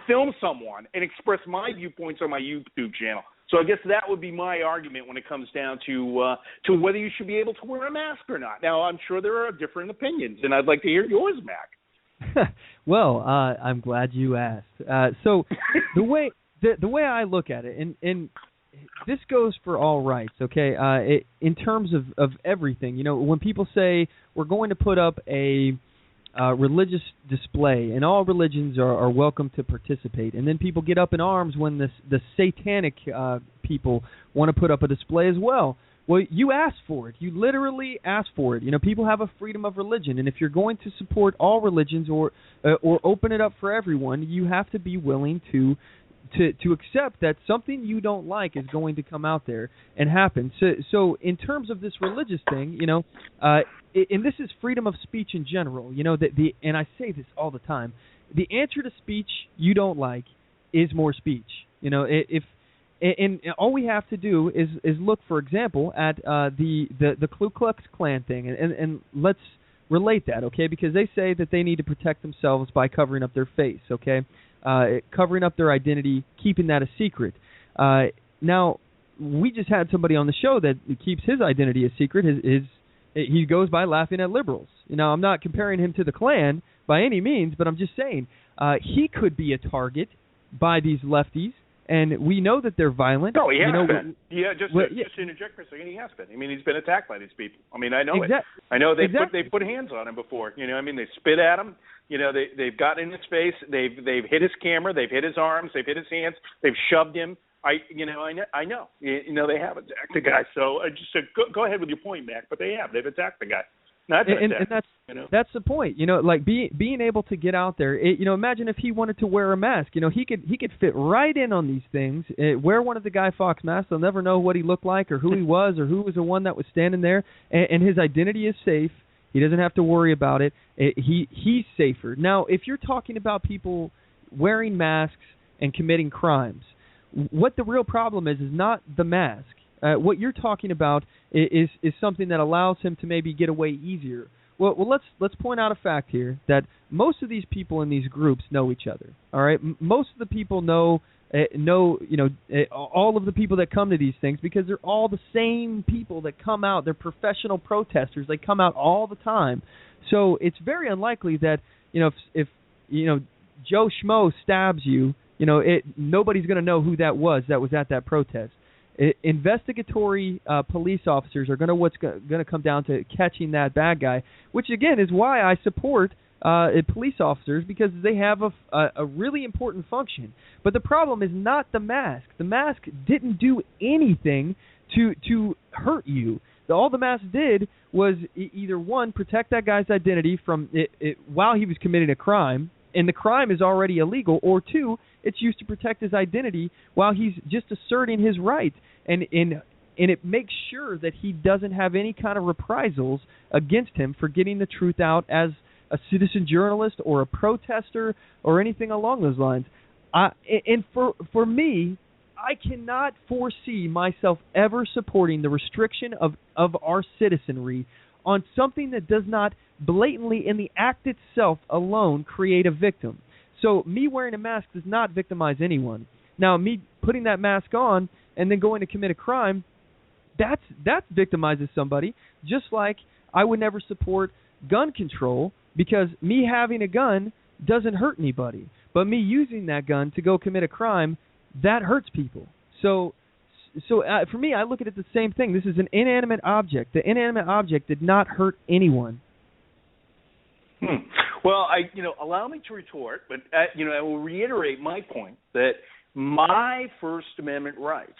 film someone and express my viewpoints on my YouTube channel. So I guess that would be my argument when it comes down to whether you should be able to wear a mask or not. Now, I'm sure there are different opinions, and I'd like to hear yours, Mack. Well, I'm glad you asked. So the way I look at it, and this goes for all rights, okay, in terms of everything. When people say we're going to put up a religious display, and all religions are welcome to participate. And then people get up in arms when the satanic people want to put up a display as well. Well, you asked for it. You literally asked for it. People have a freedom of religion, and if you're going to support all religions or open it up for everyone, you have to be willing to accept that something you don't like is going to come out there and happen. So in terms of this religious thing, and this is freedom of speech in general, and I say this all the time, the answer to speech you don't like is more speech. And all we have to do is look, for example, at the Ku Klux Klan thing, and let's relate that, okay? Because they say that they need to protect themselves by covering up their face, okay? Covering up their identity, keeping that a secret. Now, we just had somebody on the show that keeps his identity a secret. He goes by laughing at liberals. I'm not comparing him to the Klan by any means, but I'm just saying, he could be a target by these lefties. And we know that they're violent. No, he has been. Just to interject for a second, he has been. I mean, he's been attacked by these people. I mean, I know it. I know they put hands on him before. You know, I mean, they spit at him. You know, they've gotten in his face. They've hit his camera. They've hit his arms. They've hit his hands. They've shoved him. I know. You know, they have attacked the guy. So I just said, go ahead with your point, Mac. But they've attacked the guy. And that's the point, you know, like being able to get out there. You know, imagine if he wanted to wear a mask. You know, he could fit right in on these things. Wear one of the Guy Fawkes masks. They'll never know what he looked like or who he was or who was the one that was standing there. And his identity is safe. He doesn't have to worry about it. He's safer. Now, if you're talking about people wearing masks and committing crimes, what the real problem is not the mask. What you're talking about is something that allows him to maybe get away easier. Well, let's point out a fact here that most of these people in these groups know each other. All right, most of the people know all of the people that come to these things because they're all the same people that come out. They're professional protesters. They come out all the time. So it's very unlikely that if Joe Schmo stabs you, nobody's going to know who that was at that protest. Investigatory police officers are going to come down to catching that bad guy, which again is why I support police officers, because they have a really important function. But the problem is not the mask. The mask didn't do anything to hurt you. All the mask did was either one, protect that guy's identity from while he was committing a crime, and the crime is already illegal, or two, it's used to protect his identity while he's just asserting his rights. And it makes sure that he doesn't have any kind of reprisals against him for getting the truth out as a citizen journalist or a protester or anything along those lines. And for me, I cannot foresee myself ever supporting the restriction of our citizenry on something that does not blatantly, in the act itself alone, create a victim. So me wearing a mask does not victimize anyone. Now, me putting that mask on and then going to commit a crime, that victimizes somebody, just like I would never support gun control, because me having a gun doesn't hurt anybody. But me using that gun to go commit a crime, that hurts people. So for me, I look at it the same thing. This is an inanimate object. The inanimate object did not hurt anyone. Well, allow me to retort, but I will reiterate my point that my First Amendment rights,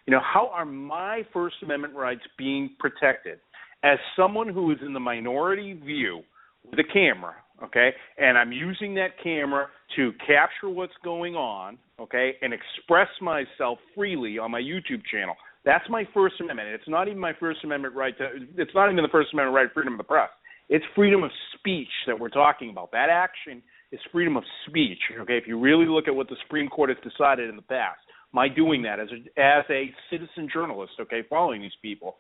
how are my First Amendment rights being protected as someone who is in the minority view with a camera, okay, and I'm using that camera to capture what's going on, okay, and express myself freely on my YouTube channel. That's my First Amendment. It's not even my First Amendment right it's not even the First Amendment right, freedom of the press. It's freedom of speech that we're talking about. That action is freedom of speech, okay, if you really look at what the Supreme Court has decided in the past. My doing that as a citizen journalist, okay, following these people.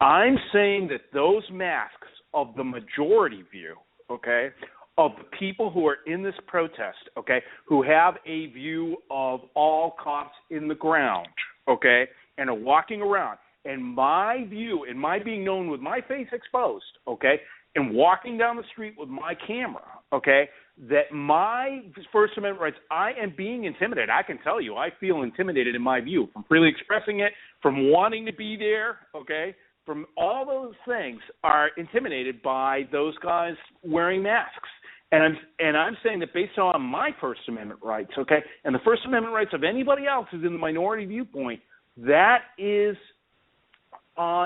I'm saying that those masks of the majority view, okay, of the people who are in this protest, okay, who have a view of all cops in the ground, okay, and are walking around, and my view, and my being known with my face exposed, okay, and walking down the street with my camera, okay, that my First Amendment rights, I am being intimidated. I can tell you, I feel intimidated in my view, from freely expressing it, from wanting to be there, okay, from all those things are intimidated by those guys wearing masks. And I'm saying that based on my First Amendment rights, okay, and the First Amendment rights of anybody else who's in the minority viewpoint, that is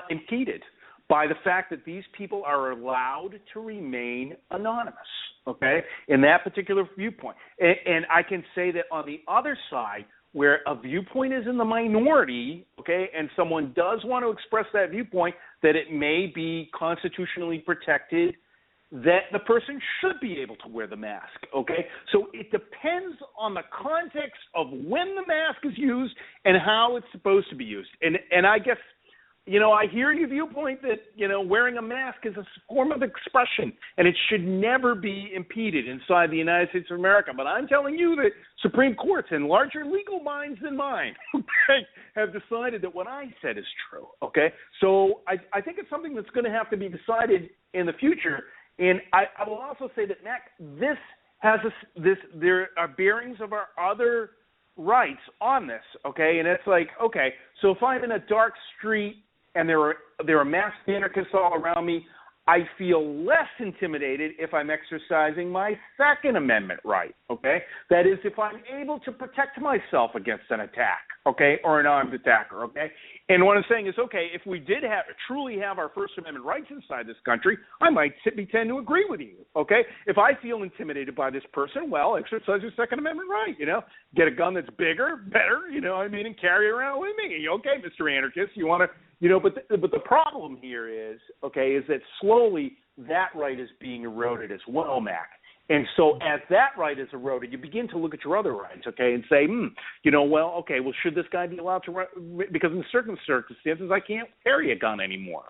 impeded by the fact that these people are allowed to remain anonymous, okay, in that particular viewpoint. And I can say that on the other side, where a viewpoint is in the minority, okay, and someone does want to express that viewpoint, that it may be constitutionally protected, that the person should be able to wear the mask, okay? So it depends on the context of when the mask is used and how it's supposed to be used. And I guess, I hear your viewpoint that, wearing a mask is a form of expression, and it should never be impeded inside the United States of America. But I'm telling you that Supreme Courts and larger legal minds than mine, okay, have decided that what I said is true, okay? So I think it's something that's going to have to be decided in the future. And I will also say that, Mack, this has there are bearings of our other rights on this, okay? And it's like, okay, so if I'm in a dark street and there are masked anarchists all around me, I feel less intimidated if I'm exercising my Second Amendment right, okay? That is, if I'm able to protect myself against an attack, okay, or an armed attacker, okay? And what I'm saying is, okay, if we did truly have our First Amendment rights inside this country, I might tend to agree with you, okay? If I feel intimidated by this person, well, exercise your Second Amendment right, Get a gun that's bigger, better, and carry it around with me. Okay, Mr. Anarchist, you want to... but the problem here is that slowly that right is being eroded as well, Mac. And so as that right is eroded, you begin to look at your other rights, and say, should this guy be allowed to run? Because in certain circumstances, I can't carry a gun anymore,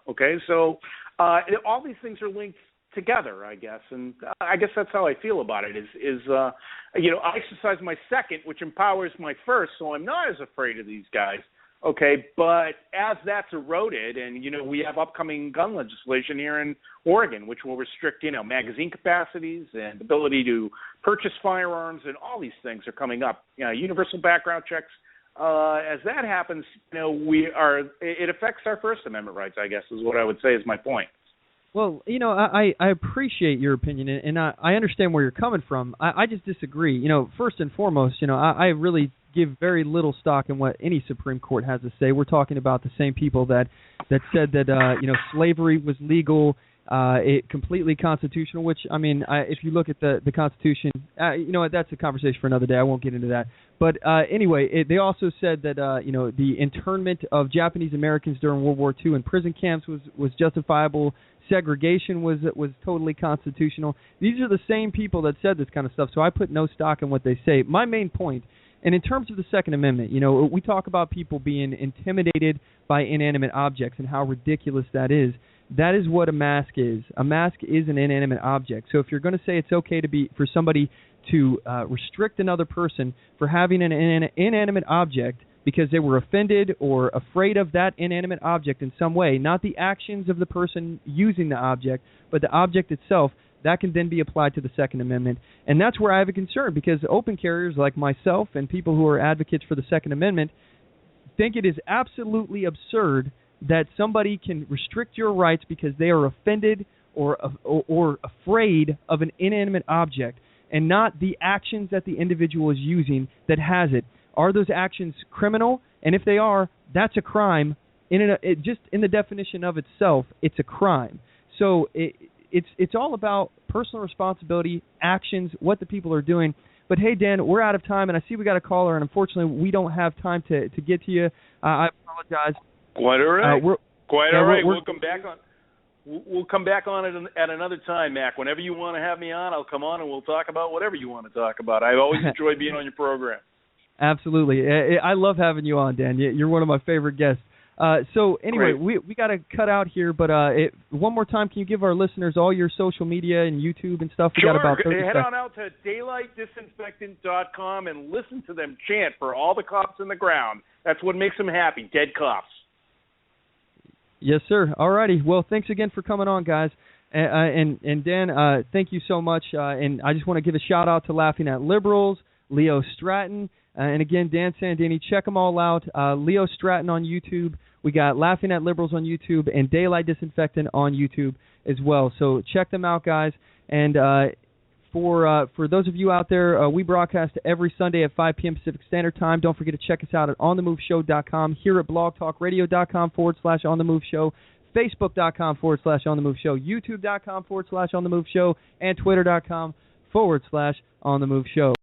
So all these things are linked together, I guess. And I guess that's how I feel about it I exercise my second, which empowers my first, so I'm not as afraid of these guys. Okay, but as that's eroded, and, we have upcoming gun legislation here in Oregon, which will restrict, magazine capacities and ability to purchase firearms, and all these things are coming up. Universal background checks. As that happens, it affects our First Amendment rights, I guess, is what I would say is my point. Well, I appreciate your opinion, and I understand where you're coming from. I just disagree. First and foremost, I really give very little stock in what any Supreme Court has to say. We're talking about the same people that said that slavery was legal, it completely constitutional. Which if you look at the Constitution, that's a conversation for another day. I won't get into that. But anyway, they also said that the internment of Japanese Americans during World War II in prison camps was justifiable. Segregation was totally constitutional. These are the same people that said this kind of stuff. So I put no stock in what they say. My main point. And in terms of the Second Amendment, we talk about people being intimidated by inanimate objects and how ridiculous that is. That is what a mask is. A mask is an inanimate object. So if you're going to say it's okay for somebody to restrict another person for having an inanimate object because they were offended or afraid of that inanimate object in some way, not the actions of the person using the object, but the object itself, that can then be applied to the Second Amendment. And that's where I have a concern, because open carriers like myself and people who are advocates for the Second Amendment think it is absolutely absurd that somebody can restrict your rights because they are offended or afraid of an inanimate object, and not the actions that the individual is using that has it. Are those actions criminal? And if they are, that's a crime. Just in the definition of itself, it's a crime. So it's all about personal responsibility, actions, what the people are doing. But hey, Dan, we're out of time, and I see we got a caller, and unfortunately we don't have time to get to you. I apologize. Quite all right. Quite all right. We'll come back on. We'll come back on it at another time, Mac. Whenever you want to have me on, I'll come on and we'll talk about whatever you want to talk about. I always enjoy being on your program. Absolutely. I love having you on, Dan. You're one of my favorite guests. So anyway, we got to cut out here, but one more time, can you give our listeners all your social media and YouTube and stuff? Sure. Got about 30 Head seconds. on out to daylightdisinfectant.com and listen to them chant for all the cops in the ground. That's what makes them happy, dead cops. Yes, sir. All righty. Well, thanks again for coming on, guys. And Dan, thank you so much. And I just want to give a shout-out to Laughing at Liberals, Leo Stratton, and again, Dan Sandini. Check them all out. Leo Stratton on YouTube. We got Laughing at Liberals on YouTube and Daylight Disinfectant on YouTube as well. So check them out, guys. And for those of you out there, we broadcast every Sunday at 5 p.m. Pacific Standard Time. Don't forget to check us out at onthemoveshow.com, here at blogtalkradio.com/onthemoveshow, facebook.com/onthemoveshow, youtube.com/onthemoveshow, and twitter.com/onthemoveshow.